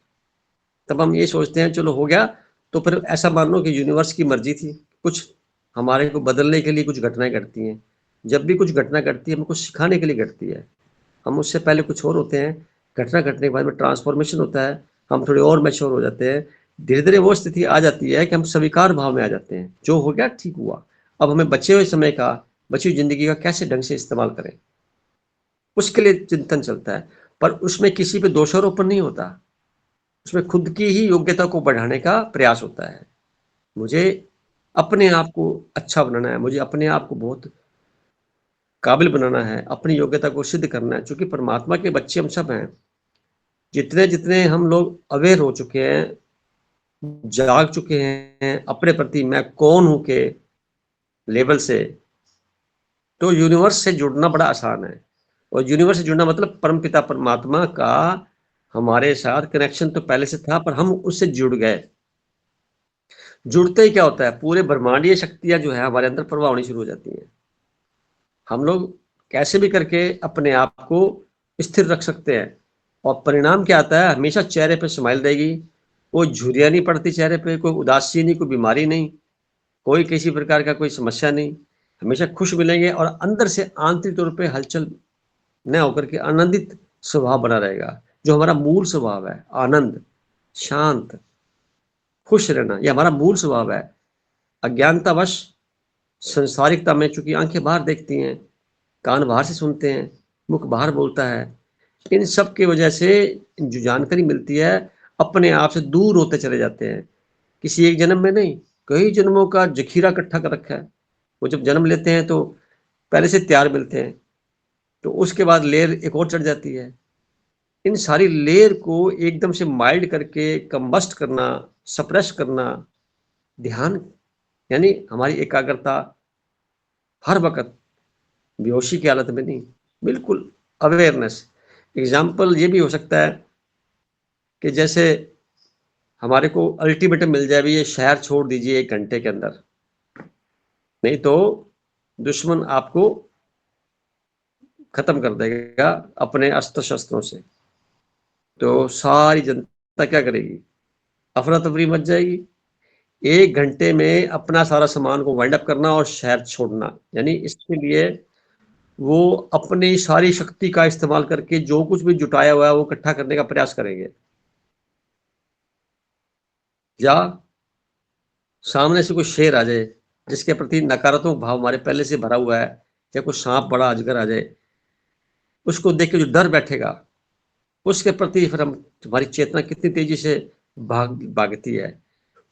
तब हम ये सोचते हैं चलो हो गया, तो फिर ऐसा मान लो कि यूनिवर्स की मर्जी थी, कुछ हमारे को बदलने के लिए कुछ घटनाएं घटती हैं। जब भी कुछ घटना घटती है, हमको सिखाने के लिए घटती है। हम उससे पहले कुछ और होते हैं, घटना घटने के बाद में ट्रांसफॉर्मेशन होता है, हम थोड़े और मैच्योर हो जाते हैं। धीरे धीरे वो स्थिति आ जाती है कि हम स्वीकार भाव में आ जाते हैं, जो हो गया ठीक हुआ। अब हमें बचे हुए समय का, बची हुई जिंदगी का कैसे ढंग से इस्तेमाल करें, उसके लिए चिंतन चलता है। पर उसमें किसी पे दोषारोपण नहीं होता, उसमें खुद की ही योग्यता को बढ़ाने का प्रयास होता है। मुझे अपने आप को अच्छा बनाना है, मुझे अपने आप को बहुत काबिल बनाना है, अपनी योग्यता को सिद्ध करना है। चूंकि परमात्मा के बच्चे हम सब हैं, जितने जितने हम लोग अवेयर हो चुके हैं, जाग चुके हैं अपने प्रति मैं कौन हूं के लेवल से, तो यूनिवर्स से जुड़ना बड़ा आसान है। और यूनिवर्स से जुड़ना मतलब परमपिता परमात्मा का हमारे साथ कनेक्शन तो पहले से था, पर हम उससे जुड़ गए। जुड़ते ही क्या होता है, पूरे ब्रह्मांडीय शक्तियां जो है हमारे अंदर प्रवाह होनी शुरू हो जाती हैं। हम लोग कैसे भी करके अपने आप को स्थिर रख सकते हैं, और परिणाम क्या आता है, हमेशा चेहरे पे स्माइल रहेगी, कोई झुर्रियां नहीं पड़ती चेहरे पे, कोई उदासी नहीं, कोई बीमारी नहीं, कोई किसी प्रकार का कोई समस्या नहीं। हमेशा खुश मिलेंगे, और अंदर से आंतरिक तौर पे हलचल न होकर के आनंदित स्वभाव बना रहेगा, जो हमारा मूल स्वभाव है। आनंद, शांत, खुश रहना, ये हमारा मूल स्वभाव है। अज्ञानतावश संसारिकता में, चूंकि आंखें बाहर देखती हैं, कान बाहर से सुनते हैं, मुख बाहर बोलता है, इन सब की वजह से जो जानकारी मिलती है, अपने आप से दूर होते चले जाते हैं। किसी एक जन्म में नहीं, कई जन्मों का जखीरा इकट्ठा कर रखा है। वो जब जन्म लेते हैं तो पहले से तैयार मिलते हैं, तो उसके बाद लेयर एक और चढ़ जाती है। इन सारी लेयर को एकदम से माइल्ड करके कंबस्ट करना, सप्रेस करना, ध्यान यानी हमारी एकाग्रता हर वक्त बेहोशी की हालत में नहीं, बिल्कुल अवेयरनेस। एग्जाम्पल ये भी हो सकता है कि जैसे हमारे को अल्टीमेटम मिल जाए, भी ये शहर छोड़ दीजिए 1 घंटे के अंदर, नहीं तो दुश्मन आपको खत्म कर देगा अपने अस्त्र शस्त्रों से। तो सारी जनता क्या करेगी? अफरा तफरी मच जाएगी। 1 घंटे में अपना सारा सामान को वाइंड अप करना और शहर छोड़ना, यानी इसके लिए वो अपनी सारी शक्ति का इस्तेमाल करके जो कुछ भी जुटाया हुआ है वो इकट्ठा करने का प्रयास करेंगे। या सामने से कोई शेर आ जाए जिसके प्रति नकारात्मक भाव हमारे पहले से भरा हुआ है, या कोई सांप बड़ा अजगर आ जाए, उसको देख के जो डर बैठेगा उसके प्रति फिर हम हमारी चेतना कितनी तेजी से भागती है,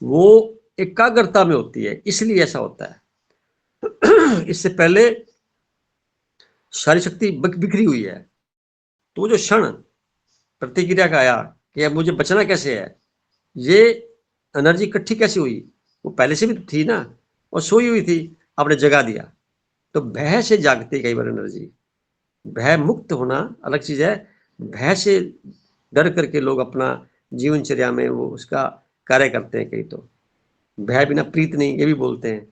वो एकाग्रता में होती है, इसलिए ऐसा होता है। इससे पहले सारी शक्ति बिखरी हुई है, तो जो क्षण प्रतिक्रिया का आया कि अब मुझे बचना कैसे है, ये एनर्जी इकट्ठी कैसे हुई, वो पहले से भी तो थी ना, और सोई हुई थी, आपने जगा दिया। तो भय से जागती कई बार एनर्जी। भय मुक्त होना अलग चीज है, भय से डर करके लोग अपना जीवनचर्या में वो उसका कार्य करते हैं। कई तो भय बिना प्रीत नहीं, ये भी बोलते हैं।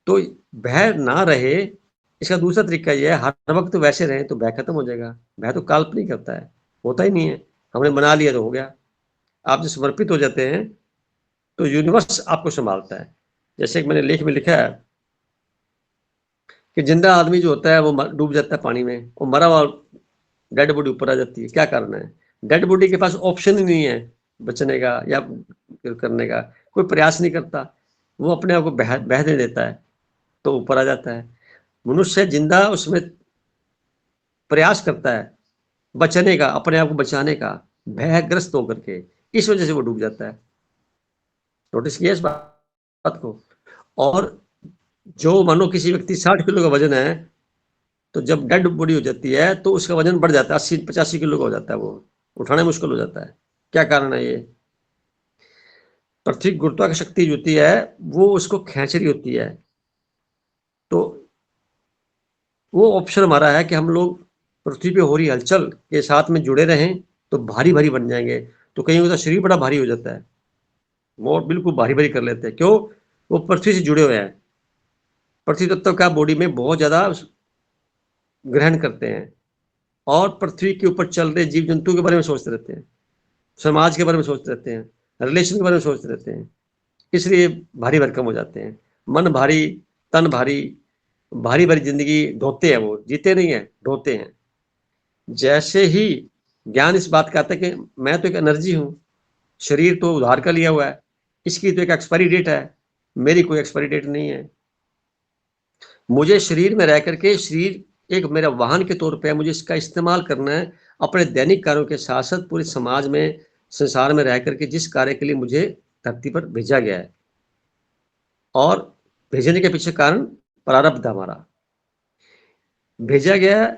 तो भय ना रहे, इसका दूसरा तरीका यह है, हर वक्त तो वैसे रहे तो भय खत्म हो जाएगा। भय तो काल्पनिक होता है, होता ही नहीं है, हमने बना लिया तो हो गया। आप जब समर्पित हो जाते हैं तो यूनिवर्स आपको संभालता है। जैसे कि मैंने लेख में लिखा है कि जिंदा आदमी जो होता है वो डूब जाता है पानी में, और मरा हुआ डेड बॉडी ऊपर आ जाती है। क्या कारण है? डेड बॉडी के पास ऑप्शन ही नहीं है बचने का या करने का, कोई प्रयास नहीं करता, वो अपने आप को बहने देता है तो ऊपर आ जाता है। मनुष्य जिंदा उसमें प्रयास करता है बचने का, अपने आप को बचाने का, भयग्रस्त होकर के, इस वजह से वो डूब जाता है। नोटिस किया इस बात को? और जो मानो किसी व्यक्ति 60 किलो का वजन है, तो जब डेड बॉडी हो जाती है तो उसका वजन बढ़ जाता है, 80-85 किलो का हो जाता है, वो उठाना मुश्किल हो जाता है। क्या कारण है? ये पृथ्वी गुरुत्वाकर्षण शक्ति जो होती है वो उसको खींच रही होती है। तो वो ऑप्शन हमारा है कि हम लोग पृथ्वी पे हो रही हलचल के साथ में जुड़े रहें तो भारी भारी बन जाएंगे। तो कहीं का शरीर बड़ा भारी हो जाता है, वो बिल्कुल भारी भारी कर लेते हैं। क्यों? वो पृथ्वी से जुड़े हुए हैं, पृथ्वी तत्व का बॉडी में बहुत ज्यादा ग्रहण करते हैं, और पृथ्वी के ऊपर चल रहे जीव जंतु के बारे में सोचते रहते हैं, समाज के बारे में सोचते रहते हैं, रिलेशन के बारे में सोचते रहते हैं, इसलिए भारी भरकम हो जाते हैं। मन भारी, तन भारी, भारी भारी जिंदगी ढोते हैं, वो जीते नहीं है, ढोते हैं। जैसे ही ज्ञान इस बात का आता है कि मैं तो एक एनर्जी हूं, शरीर तो उधार का लिया हुआ है, इसकी तो एक एक्सपायरी डेट है, मेरी कोई एक्सपायरी डेट नहीं है। मुझे शरीर में रह करके, शरीर एक मेरा वाहन के तौर पे है, मुझे इसका इस्तेमाल करना है अपने दैनिक कार्यों के साथ साथ पूरे समाज में, संसार में रह करके जिस कार्य के लिए मुझे धरती पर भेजा गया है। और भेजने के पीछे कारण प्रारब्ध हमारा, भेजा गया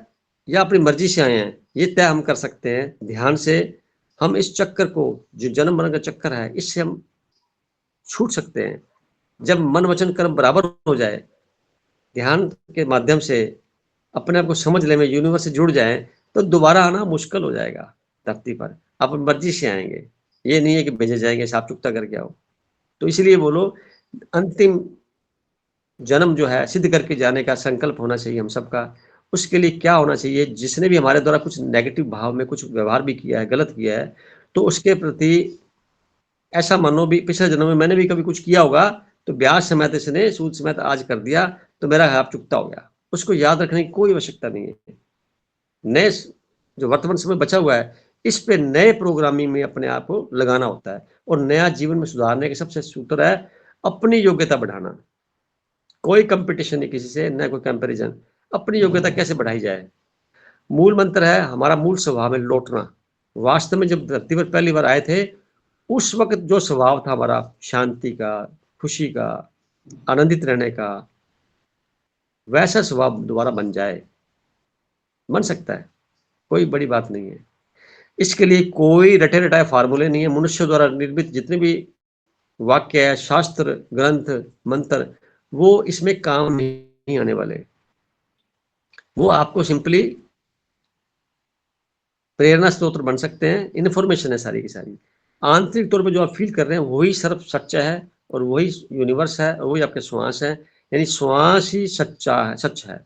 या अपनी मर्जी से आए हैं, ये तय हम कर सकते हैं ध्यान से। हम इस चक्कर को, जो जन्म मरण का चक्कर है, इससे हम छूट सकते हैं जब मन वचन कर्म बराबर हो जाए, ध्यान के माध्यम से अपने आप को समझ ले, में यूनिवर्स से जुड़ जाए, तो दोबारा आना मुश्किल हो जाएगा धरती पर। आप मर्जी से आएंगे, ये नहीं है कि भेजे जाएंगे साफ चुकता करके आओ। तो इसलिए बोलो, अंतिम जन्म जो है सिद्ध करके जाने का संकल्प होना चाहिए हम सबका। उसके लिए क्या होना चाहिए? जिसने भी हमारे द्वारा कुछ नेगेटिव भाव में कुछ व्यवहार भी किया है, गलत किया है, तो उसके प्रति ऐसा मानो भी पिछले जन्म में मैंने भी कभी कुछ किया होगा, तो ब्याज समेत इसने सूद समेत आज कर दिया, तो मेरा हिसाब चुकता हो गया। उसको याद रखने की कोई आवश्यकता नहीं है। नए जो वर्तमान समय बचा हुआ है, इस पे नए प्रोग्रामिंग में अपने आप को लगाना होता है, और नया जीवन में सुधारने के सबसे सूत्र है अपनी योग्यता बढ़ाना। कोई कंपटीशन नहीं किसी से, न कोई कंपैरिजन, अपनी योग्यता कैसे बढ़ाई जाए। मूल मंत्र है हमारा, मूल स्वभाव में लौटना, वास्तव में जब धरती पर पहली बार आए थे, उस वक़्त जो स्वभाव था हमारा शांति का, खुशी का, आनंदित रहने का, वैसा स्वभाव दोबारा बन जाए, बन सकता है, कोई बड़ी बात नहीं है। इसके लिए कोई रटे-रटाए फ़ॉर्मूले नहीं है, मनुष्य द्वारा निर्मित जितने भी वाक्य है, शास्त्र, ग्रंथ, मंत्र, वो इसमें काम नहीं आने वाले। वो आपको सिंपली प्रेरणा स्रोत बन सकते हैं, इन्फॉर्मेशन है सारी की सारी। आंतरिक तौर पे जो आप फ़ील कर रहे हैं, वही सिर्फ़ सच्चा है और वही यूनिवर्स है और वही आपके श्वास है। यानी श्वास ही सच्चा है, सच है।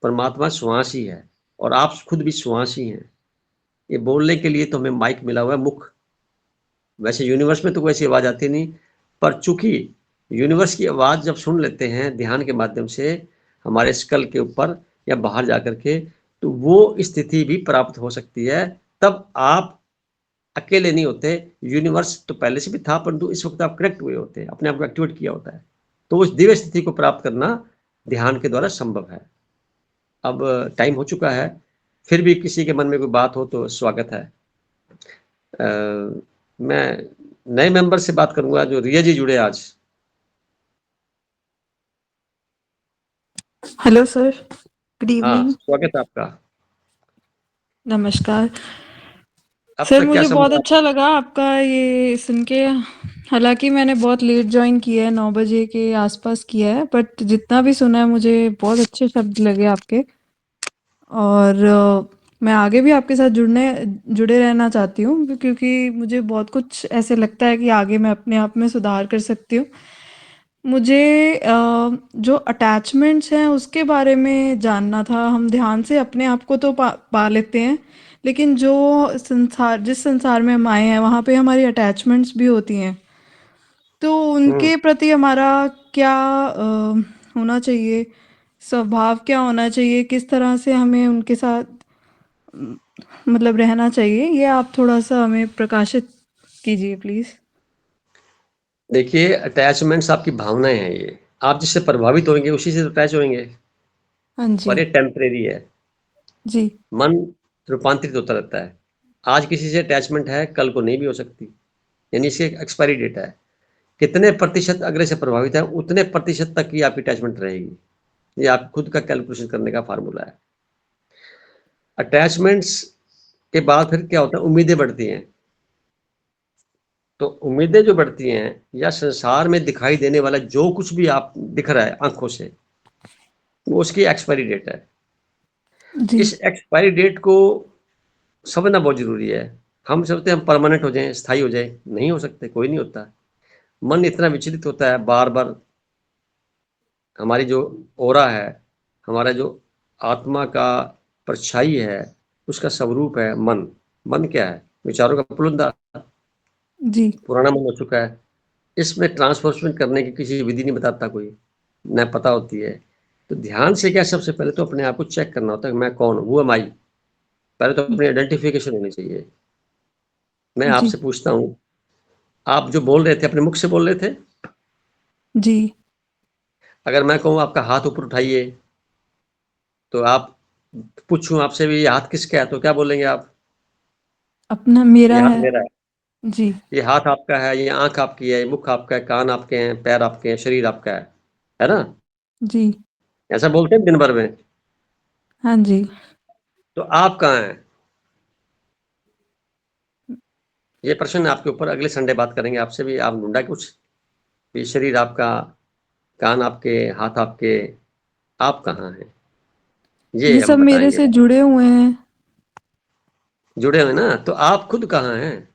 परमात्मा श्वास ही है और आप खुद भी श्वास ही हैं। ये बोलने के लिए तो हमें माइक मिला हुआ है, मुख। वैसे यूनिवर्स में तो कोई ऐसी आवाज़ आती नहीं, पर चूँकि यूनिवर्स की आवाज़ जब सुन लेते हैं ध्यान के माध्यम से हमारे स्कल के ऊपर या बाहर जाकर के, तो वो स्थिति भी प्राप्त हो सकती है। तब आप अकेले नहीं होते, यूनिवर्स तो पहले से भी था, परंतु इस वक़्त आप कनेक्ट हुए होते हैं, अपने आप को एक्टिवेट किया होता है। तो उस दिव्य स्थिति को प्राप्त करना ध्यान के द्वारा संभव है। अब टाइम हो चुका है, फिर भी किसी के मन में कोई बात हो तो स्वागत है। मैं नए मेंबर से बात करूँगा, जो रिया जी जुड़े आज। हेलो सर, गुड हाँ, इवनिंग। स्वागत है आपका। नमस्कार अब सर, तक क्या मुझे बहुत समझा? अच्छा लगा आपका ये सुन के। हालांकि मैंने बहुत लेट ज्वाइन किया है, 9 बजे के आसपास किया है, बट जितना भी सुना है मुझे बहुत अच्छे शब्द लगे आपके। और मैं आगे भी आपके साथ जुड़े रहना चाहती हूँ, क्योंकि मुझे बहुत कुछ ऐसे लगता है कि आगे मैं अपने आप में सुधार कर सकती हूँ। मुझे जो अटैचमेंट्स हैं उसके बारे में जानना था। हम ध्यान से अपने आप को तो पा लेते हैं, लेकिन जो जिस संसार में हम आए हैं वहाँ पे हमारी अटैचमेंट्स भी होती हैं। तो उनके प्रति हमारा क्या होना चाहिए, स्वभाव क्या होना चाहिए, किस तरह से हमें उनके साथ अम, मतलब रहना चाहिए, ये आप थोड़ा सा हमें प्रकाशित कीजिए प्लीज़। देखिए, अटैचमेंट्स आपकी भावनाएँ हैं ये। आप जिससे प्रभावित होंगे, उसी से तो अटैच होंगे, हाँ जी। पर ये टेम्परेरी है। जी। मन रूपांतरित होता रहता है। आज किसी से अटैचमेंट है, कल को नहीं भी हो सकती। यानी इसकी एक एक्सपायरी डेट है। कितने प्रतिशत अगले से प्रभावित है, उतने प्रतिशत तक की आपकी अटैचमेंट रहेगी। ये आप खुद का कैलकुलेशन करने का फार्मूला है। अटैचमेंट्स के बाद फिर क्या होता है, उम्मीदें बढ़ती हैं। तो उम्मीदें जो बढ़ती हैं या संसार में दिखाई देने वाला जो कुछ भी आप दिख रहा है आंखों से, वो उसकी एक्सपायरी डेट है। जी। इस एक्सपायरी डेट को समझना बहुत जरूरी है। हम सोचते हैं हम परमानेंट हो जाएं, स्थायी हो जाएं, नहीं हो सकते, कोई नहीं होता। मन इतना विचलित होता है बार बार। हमारी जो ओरा है, हमारा जो आत्मा का परछाई है, उसका स्वरूप है मन। मन क्या है? विचारों का पुलिंदा, जी। पुराना मन हो चुका है। इसमें ट्रांसफॉर्मेशन करने की किसी विधि नहीं बताता कोई, न पता होती है। तो ध्यान से क्या, सबसे पहले तो अपने आप को चेक करना होता है कि मैं कौन हूँ, वो एम आई। पहले तो अपनी आइडेंटिफिकेशन होनी चाहिए। मैं जी। आपसे पूछता हूँ, आप जो बोल रहे थे अपने मुख से बोल रहे थे? जी। अगर मैं कहूँ आपका हाथ ऊपर उठाइए, तो आप पूछूं आपसे भी ये हाथ किसका है, तो क्या बोलेंगे आप? अपना ये मेरा हाथ है। मेरा है। जी। ये हाथ आपका है, ये आंख आपकी है, ये मुख आपका है, कान आपके हैं, पैर आपके हैं, शरीर आपका है ना? जी। ऐसा बोलते हैं दिन भर में। हाँ जी। तो आप कहाँ हैं? ये प्रश्न आपके ऊपर अगले संडे बात करेंगे आपसे भी। आप ढूंढा कुछ, ये शरीर आपका, कान आपके, हाथ आपके, आप कहाँ हैं, ये ये हम सब मेरे बताएंगे। से जुड़े हुए हैं। जुड़े हुए ना, तो आप खुद कहाँ हैं?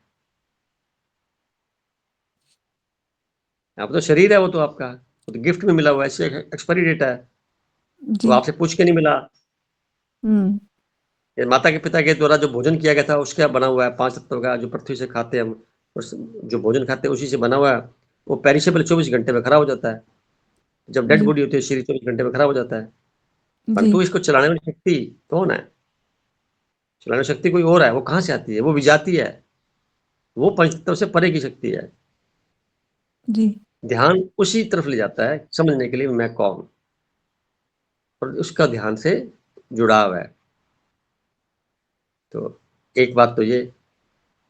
आप तो शरीर है, वो तो आपका, वो तो गिफ्ट में मिला हुआ है, इससे एक्सपायरी डेट है। वो जी। आपसे पूछ के नहीं मिला। हम्म। ये माता के पिता के द्वारा जो भोजन किया गया था, उसका बना हुआ है, 5 तत्व का, जो पृथ्वी से खाते हैं हम, उस जो भोजन खाते हैं उसी से बना हुआ है। वो पेरिशेबल 24 घंटे में खराब हो जाता है। जब डेड जी। बॉडी होती है, शरीर 24 घंटे में खराब हो जाता है। जी। परंतु इसको चलाने वाली शक्ति कौन है? चलाने वाली शक्ति कोई और है। वो कहाँ से आती है? वो विजाती है। वो पंचतत्व से परे की शक्ति है। जी। ध्यान उसी तरफ ले जाता है, समझने के लिए मैं कौन, और उसका ध्यान से जुड़ाव है। तो एक बात तो ये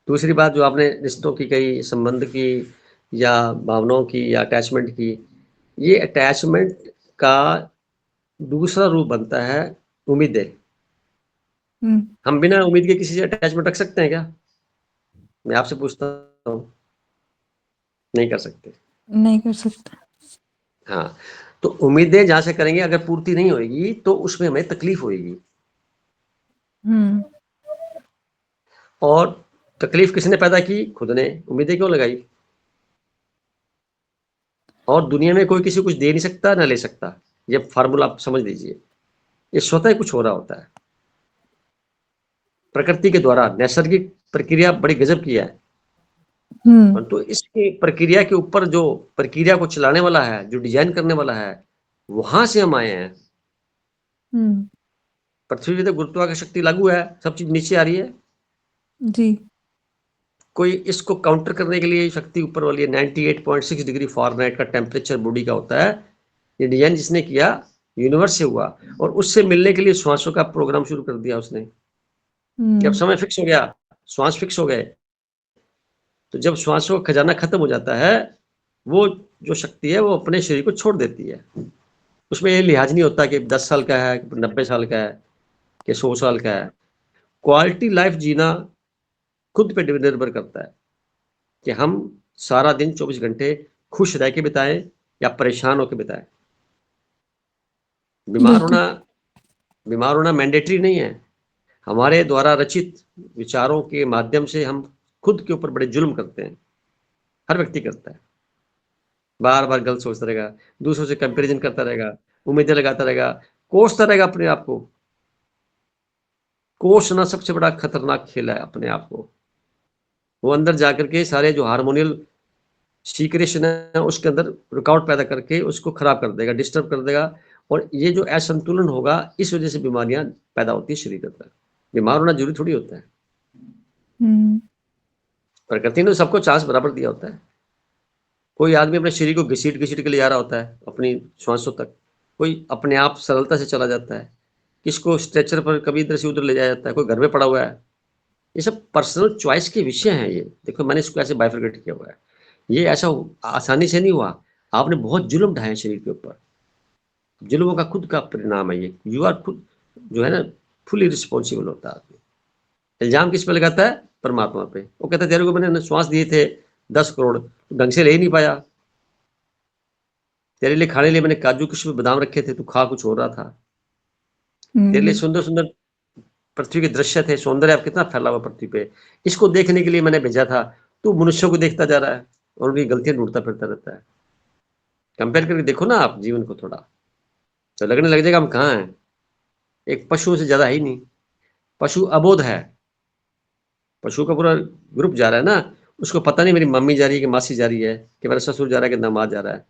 दूसरी बात जो आपने रिश्तों की कही, संबंध की या भावनाओं की या अटैचमेंट की, ये अटैचमेंट का दूसरा रूप बनता है उम्मीदें। हम बिना उम्मीद के किसी से अटैचमेंट रख सकते हैं क्या? मैं आपसे पूछता हूँ, नहीं कर सकते। नहीं कर सकता। हाँ, तो उम्मीदें जहाँ से करेंगे, अगर पूर्ति नहीं होगी तो उसमें हमें तकलीफ होगी। और तकलीफ किसने पैदा की? खुद ने। उम्मीदें क्यों लगाई? और दुनिया में कोई किसी को कुछ दे नहीं सकता ना ले सकता, ये फार्मूला आप समझ लीजिए। ये स्वतः कुछ हो रहा होता है प्रकृति के द्वारा। नैसर्गिक प्रक्रिया बड़ी गजब की है, परंतु इसकी प्रक्रिया के ऊपर जो प्रक्रिया को चलाने वाला है, जो डिजाइन करने वाला है, वहां से हम आए हैं। पृथ्वी पे तो गुरुत्वाकर्षण शक्ति लागू है, सब चीज नीचे आ रही है जी। कोई इसको काउंटर करने के लिए शक्ति ऊपर वाली है। 98.6 डिग्री फॉरेनहाइट का टेम्परेचर बॉडी का होता है। ये डिजाइन जिसने किया यूनिवर्स से हुआ, और उससे मिलने के लिए श्वासों का प्रोग्राम शुरू कर दिया उसने। जब समय फिक्स हो गया, श्वास फिक्स हो गए, तो जब श्वासों का खजाना खत्म हो जाता है, वो जो शक्ति है वो अपने शरीर को छोड़ देती है। उसमें ये लिहाज नहीं होता कि 10 साल का है, 90 साल का है, कि 100 साल का है। क्वालिटी लाइफ जीना खुद पे निर्भर करता है कि हम सारा दिन 24 घंटे खुश रह के बिताएं या परेशान होकर बिताएं। बीमार होना मैंडेटरी नहीं है। हमारे द्वारा रचित विचारों के माध्यम से हम खुद के ऊपर बड़े जुल्म करते हैं। हर व्यक्ति करता है, बार बार गलत सोचता रहेगा, दूसरों से कंपैरिजन करता रहेगा, उम्मीदें लगाता रहेगा, कोसता रहेगा अपने आप को। कोसना सबसे बड़ा खतरनाक खेल है अपने आप को। वो अंदर जाकर के सारे जो हार्मोनियल सीक्रेशन है उसके अंदर रुकावट पैदा करके उसको खराब कर देगा, डिस्टर्ब कर देगा, और ये जो असंतुलन होगा, इस वजह से बीमारियां पैदा होती है शरीर के अंदर। बीमार होना जरूरी थोड़ी होता है। प्रकृति ने सबको चांस बराबर दिया होता है। कोई आदमी अपने शरीर को घसीट घसीट के ले जा रहा होता है अपनी श्वासों तक, कोई अपने आप सरलता से चला जाता है, किसको स्ट्रेचर पर कभी इधर से उधर ले जाया जाता है, कोई घर में पड़ा हुआ है। ये सब पर्सनल चॉइस के विषय हैं। ये देखो, मैंने इसको ऐसे बाइफरकेट किया हुआ है। ये ऐसा आसानी से नहीं हुआ, आपने बहुत जुल्म ढाए शरीर के ऊपर। जुल्मों का खुद का परिणाम है ये। यू आर खुद जो है ना फुली रिस्पॉन्सिबल होता है आदमी। इल्जाम किस पे लगाता है? परमात्मा पे। वो कहता है तेरे को मैंने श्वास दिए थे 10 करोड़, ढंग से ले ही नहीं पाया। तेरे लिए खाने लिए मैंने काजू किशमिश बादाम रखे थे, तू खा कुछ हो रहा था। तेरे लिए सुंदर सुंदर पृथ्वी के दृश्य थे, सौंदर्य अब कितना फैला हुआ पृथ्वी पे, इसको देखने के लिए मैंने भेजा था। तू मनुष्यों को देखता जा रहा है और उनकी गलतियां ढूंढता फिरता रहता है। कंपेयर करके देखो ना आप जीवन को थोड़ा, तो लगने लग जाएगा हम कहाँ हैं। एक पशु से ज्यादा ही नहीं। पशु अबोध है, पशु का पूरा ग्रुप जा रहा है ना, उसको पता नहीं मेरी मम्मी जा रही है कि मासी जा रही है, कि मेरा ससुर जा रहा है कि दामाद जा रहा है।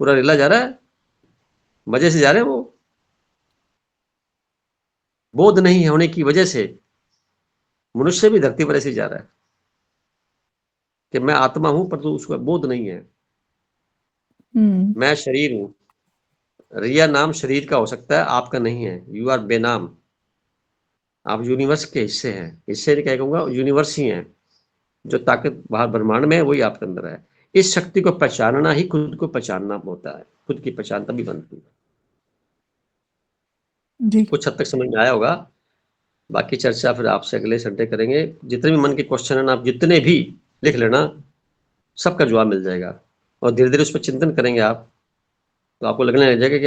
पूरा रिला जा रहा है, मजे से जा रहे हैं। वो बोध नहीं होने की वजह से मनुष्य भी धरती पर ऐसे ही जा रहा है कि मैं आत्मा हूं, पर तो उसको बोध नहीं है। मैं शरीर हूं। रिया नाम शरीर का हो सकता है, आपका नहीं है। यू आर बेनाम। आप यूनिवर्स के हिस्से हैं। हिस्से क्या कहूंगा, यूनिवर्स ही है। जो ताकत बाहर ब्रह्मांड में है वही आपके अंदर है। इस शक्ति को पहचानना ही खुद को पहचानना होता है। खुद की पहचान तभी बनती है। कुछ हद तक समझ में आया होगा। बाकी चर्चा फिर आपसे अगले संडे करेंगे। जितने भी मन के क्वेश्चन है ना, आप जितने भी लिख लेना, सबका जवाब मिल जाएगा। और धीरे धीरे उस पर चिंतन करेंगे आप, तो आपको लगने लग जाएगा कि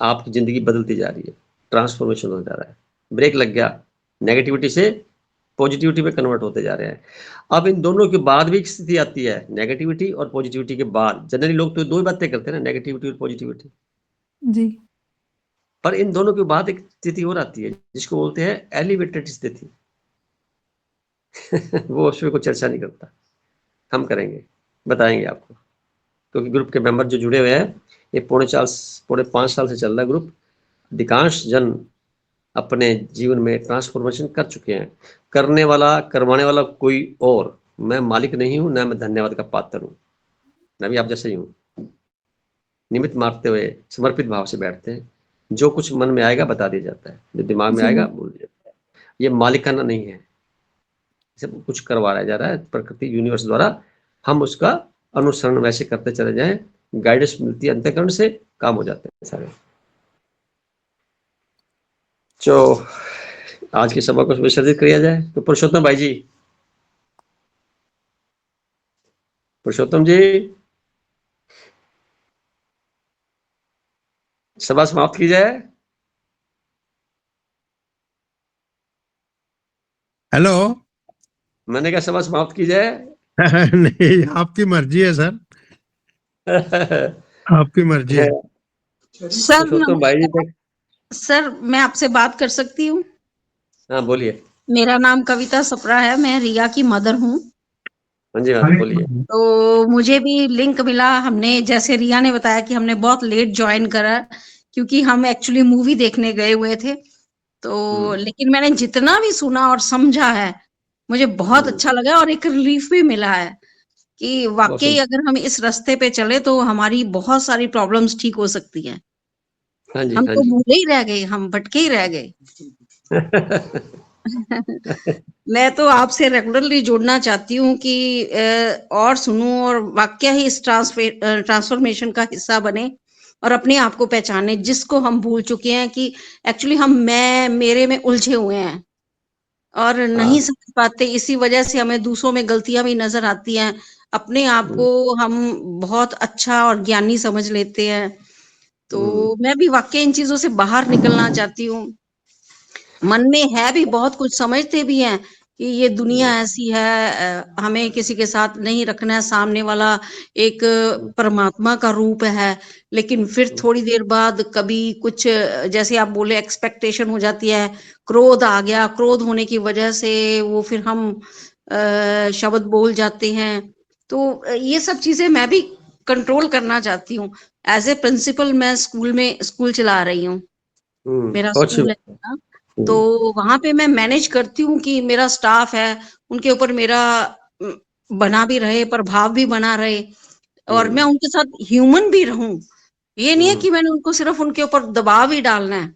आपकी जिंदगी बदलती जा रही है, ट्रांसफॉर्मेशन हो जा रहा है। ब्रेक लग गया, नेगेटिविटी से पॉजिटिविटी में कन्वर्ट होते जा रहे हैं। अब इन दोनों के बाद भी एक स्थिति आती है, नेगेटिविटी और पॉजिटिविटी के बाद। जनरली लोग तो दो ही बातें करते हैं ना, नेगेटिविटी और पॉजिटिविटी जी। पर इन दोनों के बाद एक स्थिति और आती है जिसको बोलते हैं एलिवेटेड स्थिति। वो उसमें कोई चर्चा नहीं करता, हम करेंगे, बताएंगे आपको। क्योंकि ग्रुप के मेंबर जो जुड़े हुए हैं, ये पौने 5 साल से चल रहा है ग्रुप। अधिकांश जन अपने जीवन में ट्रांसफॉर्मेशन कर चुके हैं। करने वाला, करवाने वाला कोई और। मैं मालिक नहीं हूं, ना मैं धन्यवाद का पात्र हूं। मैं भी आप जैसे ही हूं। निमित्त मारते हुए समर्पित भाव से बैठते हैं। जो कुछ मन में आएगा बता दिया जाता है, जो दिमाग में आएगा बोल दिया जाता है। ये मालिकाना नहीं है, सब कुछ करवाया जा रहा है प्रकृति यूनिवर्स द्वारा, हम उसका अनुसरण वैसे करते चले जाएं, गाइडेंस मिलती है अंतःकरण से, काम हो जाते हैं सारे। तो आज की सभा को विसर्जित किया जाए। तो पुरुषोत्तम भाई जी, पुरुषोत्तम जी, सभा समाप्त की जाए। हेलो। मैंने कहा सभा समाप्त की जाए। नहीं, आपकी मर्जी है सर, आपकी मर्जी है। सर पुरुषोत्तम भाई जी तक। सर मैं आपसे बात कर सकती हूँ? हाँ बोलिए। मेरा नाम कविता सप्रा है, मैं रिया की मदर हूँ। हाँ जी, हाँ बोलिए। तो मुझे भी लिंक मिला, हमने जैसे रिया ने बताया कि हमने बहुत लेट ज्वाइन करा क्योंकि हम एक्चुअली मूवी देखने गए हुए थे। तो लेकिन मैंने जितना भी सुना और समझा है मुझे बहुत अच्छा लगा और एक रिलीफ भी मिला है कि वाकई अगर हम इस रास्ते पे चले तो हमारी बहुत सारी प्रॉब्लम्स ठीक हो सकती हैं। हाँ जी, हम हाँ तो जी। भूले ही रह गए, हम भटके ही रह गए। मैं तो आपसे रेगुलरली जुड़ना चाहती हूँ कि और सुनूं और वाकई ही इस ट्रांसफॉर्मेशन का हिस्सा बने और अपने आप को पहचाने, जिसको हम भूल चुके हैं कि एक्चुअली हम मैं मेरे में उलझे हुए हैं और नहीं समझ पाते। इसी वजह से हमें दूसरों में गलतियां भी नजर आती हैं, अपने आप को हम बहुत अच्छा और ज्ञानी समझ लेते हैं। तो मैं भी वाकई इन चीजों से बाहर निकलना चाहती हूँ। मन में है भी बहुत कुछ, समझते भी हैं कि ये दुनिया ऐसी है, हमें किसी के साथ नहीं रखना है, सामने वाला एक परमात्मा का रूप है। लेकिन फिर थोड़ी देर बाद कभी कुछ जैसे आप बोले एक्सपेक्टेशन हो जाती है, क्रोध आ गया, क्रोध होने की वजह से वो फिर हम शब्द बोल जाते हैं। तो ये सब चीजें मैं भी कंट्रोल करना चाहती हूँ। एज ए प्रिंसिपल मैं स्कूल चला रही हूँ, मेरा बहुत अच्छी स्कूल है बात। ना, तो वहां पे मैं मैनेज करती हूँ कि मेरा स्टाफ है, उनके ऊपर मेरा बना भी रहे, प्रभाव भी बना रहे और मैं उनके साथ ह्यूमन भी रहूं। ये नहीं है कि मैंने उनको सिर्फ उनके ऊपर दबाव ही डालना है,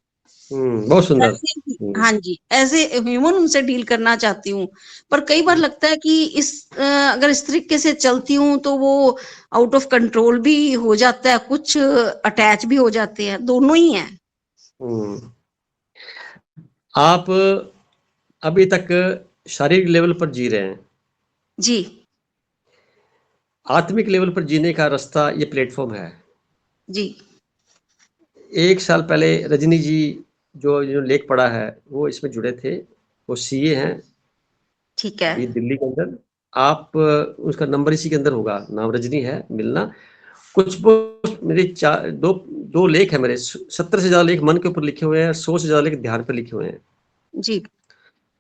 बहुत सुंदर। ऐसे हाँ जी, ऐसे ह्यूमन उनसे डील करना चाहती हूँ। पर कई बार लगता है कि अगर इस तरीके से चलती हूँ तो वो आउट ऑफ कंट्रोल भी हो जाता है, कुछ अटैच भी हो जाते हैं, दोनों ही हैं। आप अभी तक शारीरिक लेवल पर जी रहे हैं जी। आत्मिक लेवल पर जीने का रास्ता ये प्लेटफॉर्म है जी। 1 साल पहले रजनी जी जो लेख पढ़ा है वो इसमें जुड़े थे, वो सीए हैं। ठीक है। ये दिल्ली के अंदर, आप उसका नंबर इसी के अंदर होगा, नाम रजनी है, मिलना। कुछ मेरे दो लेख है मेरे, 70 से ज्यादा लेख मन के ऊपर लिखे हुए हैं, 100 से ज्यादा लेख ध्यान पर लिखे हुए हैं जी।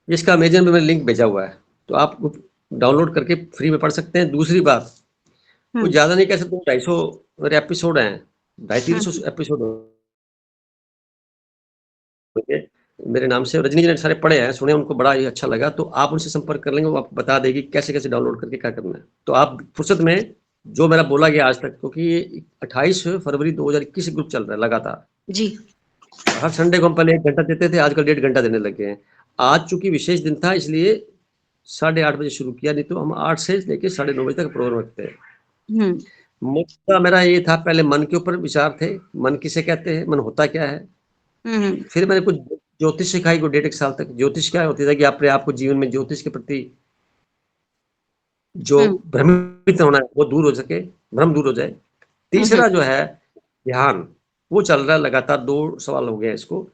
इसका अमेजन में मैंने लिंक भेजा हुआ है, तो आप डाउनलोड करके फ्री में पढ़ सकते हैं। दूसरी बात, कुछ ज्यादा नहीं कह सकते, 250 मेरे एपिसोड हैं, 250-300 एपिसोड मेरे नाम से। रजनी जी ने सारे पढ़े हैं, सुने, उनको बड़ा ही अच्छा लगा, तो आप उनसे संपर्क कर लेंगे, वो आपको बता देगी कैसे कैसे डाउनलोड करके क्या करना है। तो आप फुर्सत में जो मेरा बोला गया आज तक, क्योंकि 28 फरवरी 2021 ग्रुप चल रहा है लगातार जी। हर संडे को हम पहले 1 घंटा देते थे, आजकल 1.5 घंटा देने लगे हैं। आज चूंकि विशेष दिन था इसलिए 8:30 बजे शुरू किया, नहीं तो हम 8 से लेकर 9:30 बजे तक प्रोग्राम रखते हैं। मुद्दा मेरा ये था, पहले मन के ऊपर विचार थे, मन किसे कहते हैं, मन होता क्या है। फिर मैंने कुछ ज्योतिष सिखाई को 1.5 साल तक। ज्योतिष क्या होती है कि अपने आप को जीवन में ज्योतिष के प्रति जो भ्रमित होना है वो दूर हो सके, भ्रम दूर हो जाए। तीसरा जो है ध्यान, वो चल रहा है लगातार, 2 सवाल हो गए इसको,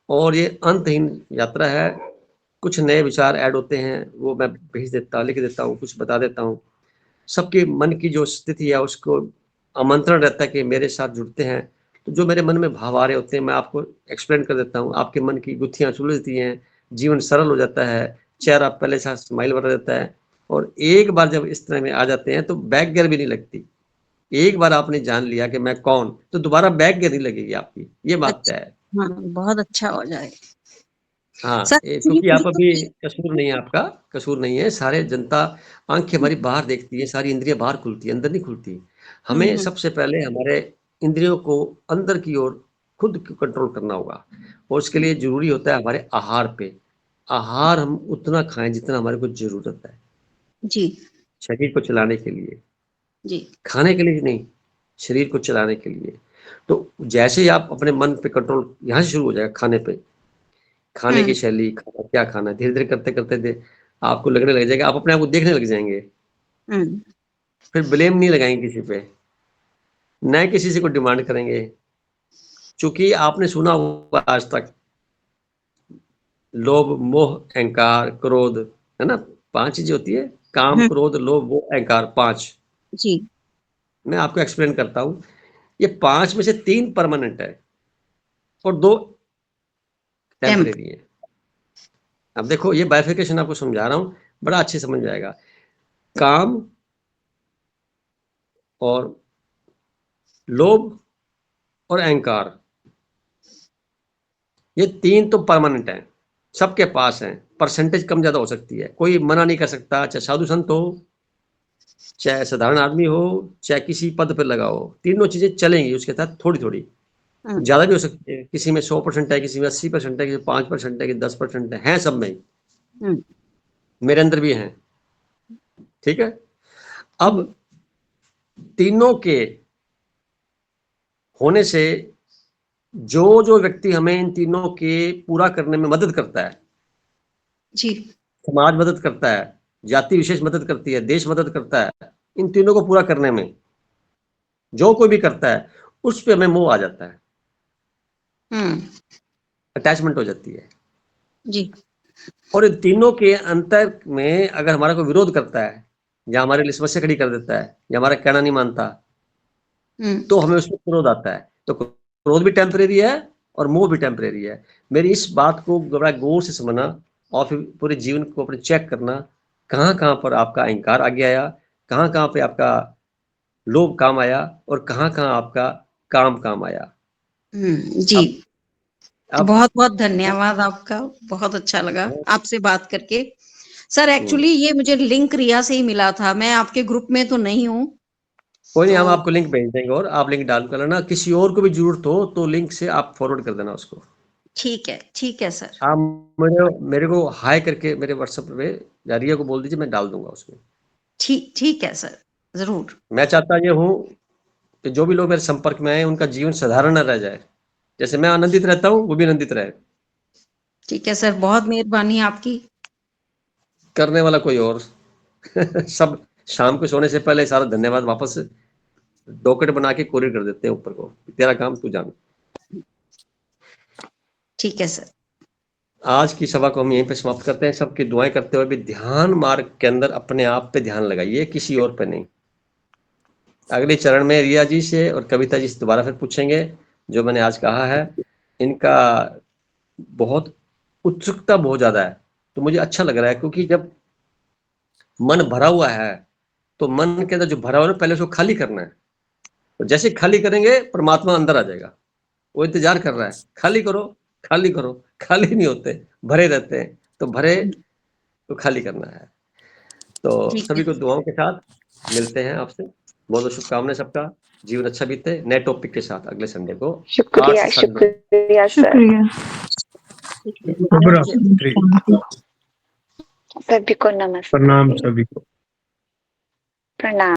और ये अंतहीन यात्रा है। कुछ नए विचार ऐड होते हैं, वो मैं भेज देता, लिख देता हूँ, कुछ बता देता हूँ। सबके मन की जो स्थिति है उसको आमंत्रण रहता है कि मेरे साथ जुड़ते हैं, तो जो मेरे मन में भाव आ रहे होते हैं मैं आपको एक्सप्लेन कर देता हूँ। आपके मन की गुत्थियां सुलझती हैं, जीवन सरल हो जाता है, चेहरा पहले से स्माइल बना देता है। और एक बार जब इस तरह में आ जाते हैं तो बैक गियर भी नहीं लगती। एक बार आपने जान लिया कि मैं कौन, तो दोबारा बैक गियर नहीं लगेगी आपकी, ये बात तय है। बहुत अच्छा हो जाए। हाँ, क्योंकि आप अभी, कसूर नहीं है आपका, कसूर नहीं है, सारे जनता, आंखें हमारी बाहर देखती है, सारी इंद्रियां बाहर खुलती है, अंदर नहीं खुलती। हमें सबसे पहले हमारे इंद्रियों को अंदर की ओर खुद कंट्रोल करना होगा, और उसके लिए जरूरी होता है हमारे आहार पे। आहार हम उतना खाएं जितना हमारे को जरूरत है, जी शरीर को चलाने के लिए, जी खाने के लिए नहीं, शरीर को चलाने के लिए। तो जैसे ही आप अपने मन पे कंट्रोल यहाँ से शुरू हो जाएगा, खाने पे, खाने की शैली, खाना क्या खाना, धीरे धीरे करते करते आपको लगने लग जाएगा, आप अपने आप को देखने लग जाएंगे, फिर ब्लेम नहीं लगाएंगे किसी पे, न किसी से को डिमांड करेंगे। चूंकि आपने सुना होगा आज तक, लोभ, मोह, अहंकार, क्रोध, है ना, 5 चीजें होती है, काम, क्रोध, लोभ, मोह, अहंकार, 5। जी मैं आपको एक्सप्लेन करता हूं। ये 5 में से 3 परमानेंट है और 2 टेम्परेरी है। अब देखो, ये बाइफिकेशन आपको समझा रहा हूं, बड़ा अच्छे समझ जाएगा। काम और लोभ और अहंकार, ये 3 तो परमानेंट है, सबके पास है। परसेंटेज कम ज्यादा हो सकती है, कोई मना नहीं कर सकता, चाहे साधु संत हो, चाहे साधारण आदमी हो, चाहे किसी पद पर लगा हो, तीनों चीजें चलेंगी उसके साथ, थोड़ी थोड़ी। ज्यादा भी हो सकती है, किसी में 100% है, किसी में 80% है, किसी में 5% है, किसी 10% है सब में। मेरे अंदर भी है, ठीक है। अब तीनों के होने से जो जो व्यक्ति हमें इन तीनों के पूरा करने में मदद करता है, जी समाज मदद करता है, जाति विशेष मदद करती है, देश मदद करता है, इन तीनों को पूरा करने में जो कोई भी करता है, उस पे हमें मोह आ जाता है, अटैचमेंट हो जाती है। जी और इन तीनों के अंतर में अगर हमारा कोई विरोध करता है, या हमारे लिए समस्या खड़ी कर देता है, या हमारा कहना नहीं मानता, तो हमें उसमें क्रोध आता है। तो क्रोध भी टेम्परेरी है और मोह भी टेम्परेरी है। मेरी इस बात को बड़ा गौर से समझना और फिर पूरे जीवन को अपने चेक करना, कहाँ कहाँ पर आपका अहंकार आगे आया, कहाँ कहाँ पे आपका लोभ काम आया, और कहाँ कहाँ आपका काम आया। जी बहुत बहुत धन्यवाद आपका, बहुत अच्छा लगा आपसे बात करके। सर एक्चुअली ये मुझे लिंक रिया से ही मिला था, मैं आपके ग्रुप में तो नहीं हूँ। कोई नहीं, हम आपको लिंक भेज देंगे और आप लिंक डाल कर लेना। किसी और को भी जरूरत हो तो लिंक से आप फॉरवर्ड कर देना उसको। ठीक है सर। आप मेरे को हाई करके मेरे व्हाट्सएप पे या रिया को बोल दीजिए, मैं डाल दूंगा उसमें। ठीक है सर, जरूर। मैं चाहता ये हूँ कि जो भी लोग मेरे संपर्क में आए उनका जीवन साधारण न रह जाए, जैसे मैं आनंदित रहता हूँ वो भी आनंदित रहे। ठीक है सर, बहुत मेहरबानी आपकी। करने वाला कोई और सब शाम को सोने से पहले सारा धन्यवाद वापस डॉकेट बना के कोरियर कर देते हैं ऊपर को, तेरा काम तू जान। ठीक है सर। आज की सभा को हम यहीं पे समाप्त करते हैं। सबकी दुआएं करते हुए भी ध्यान मार्ग के अंदर अपने आप पे ध्यान लगाइए, किसी और पे नहीं। अगले चरण में रिया जी से और कविता जी से दोबारा फिर पूछेंगे जो मैंने आज कहा है। इनका बहुत उत्सुकता बहुत ज्यादा है, तो मुझे अच्छा लग रहा है, क्योंकि जब मन भरा हुआ है तो मन के अंदर जो भरा हुआ है पहले उसको खाली करना है। तो जैसे खाली करेंगे परमात्मा अंदर आ जाएगा, वो इंतजार कर रहा है, खाली करो खाली करो। खाली नहीं होते, भरे रहते हैं, तो भरे तो खाली करना है। तो सभी को दुआओं के साथ मिलते हैं आपसे। बहुत बहुत शुभकामनाएं, सबका जीवन अच्छा बीते। नए टॉपिक के साथ अगले संडे को। शुक्रिया सर। शुक्रिया। सभी को नमस्ते। प्रणाम सभी को। प्रणाम।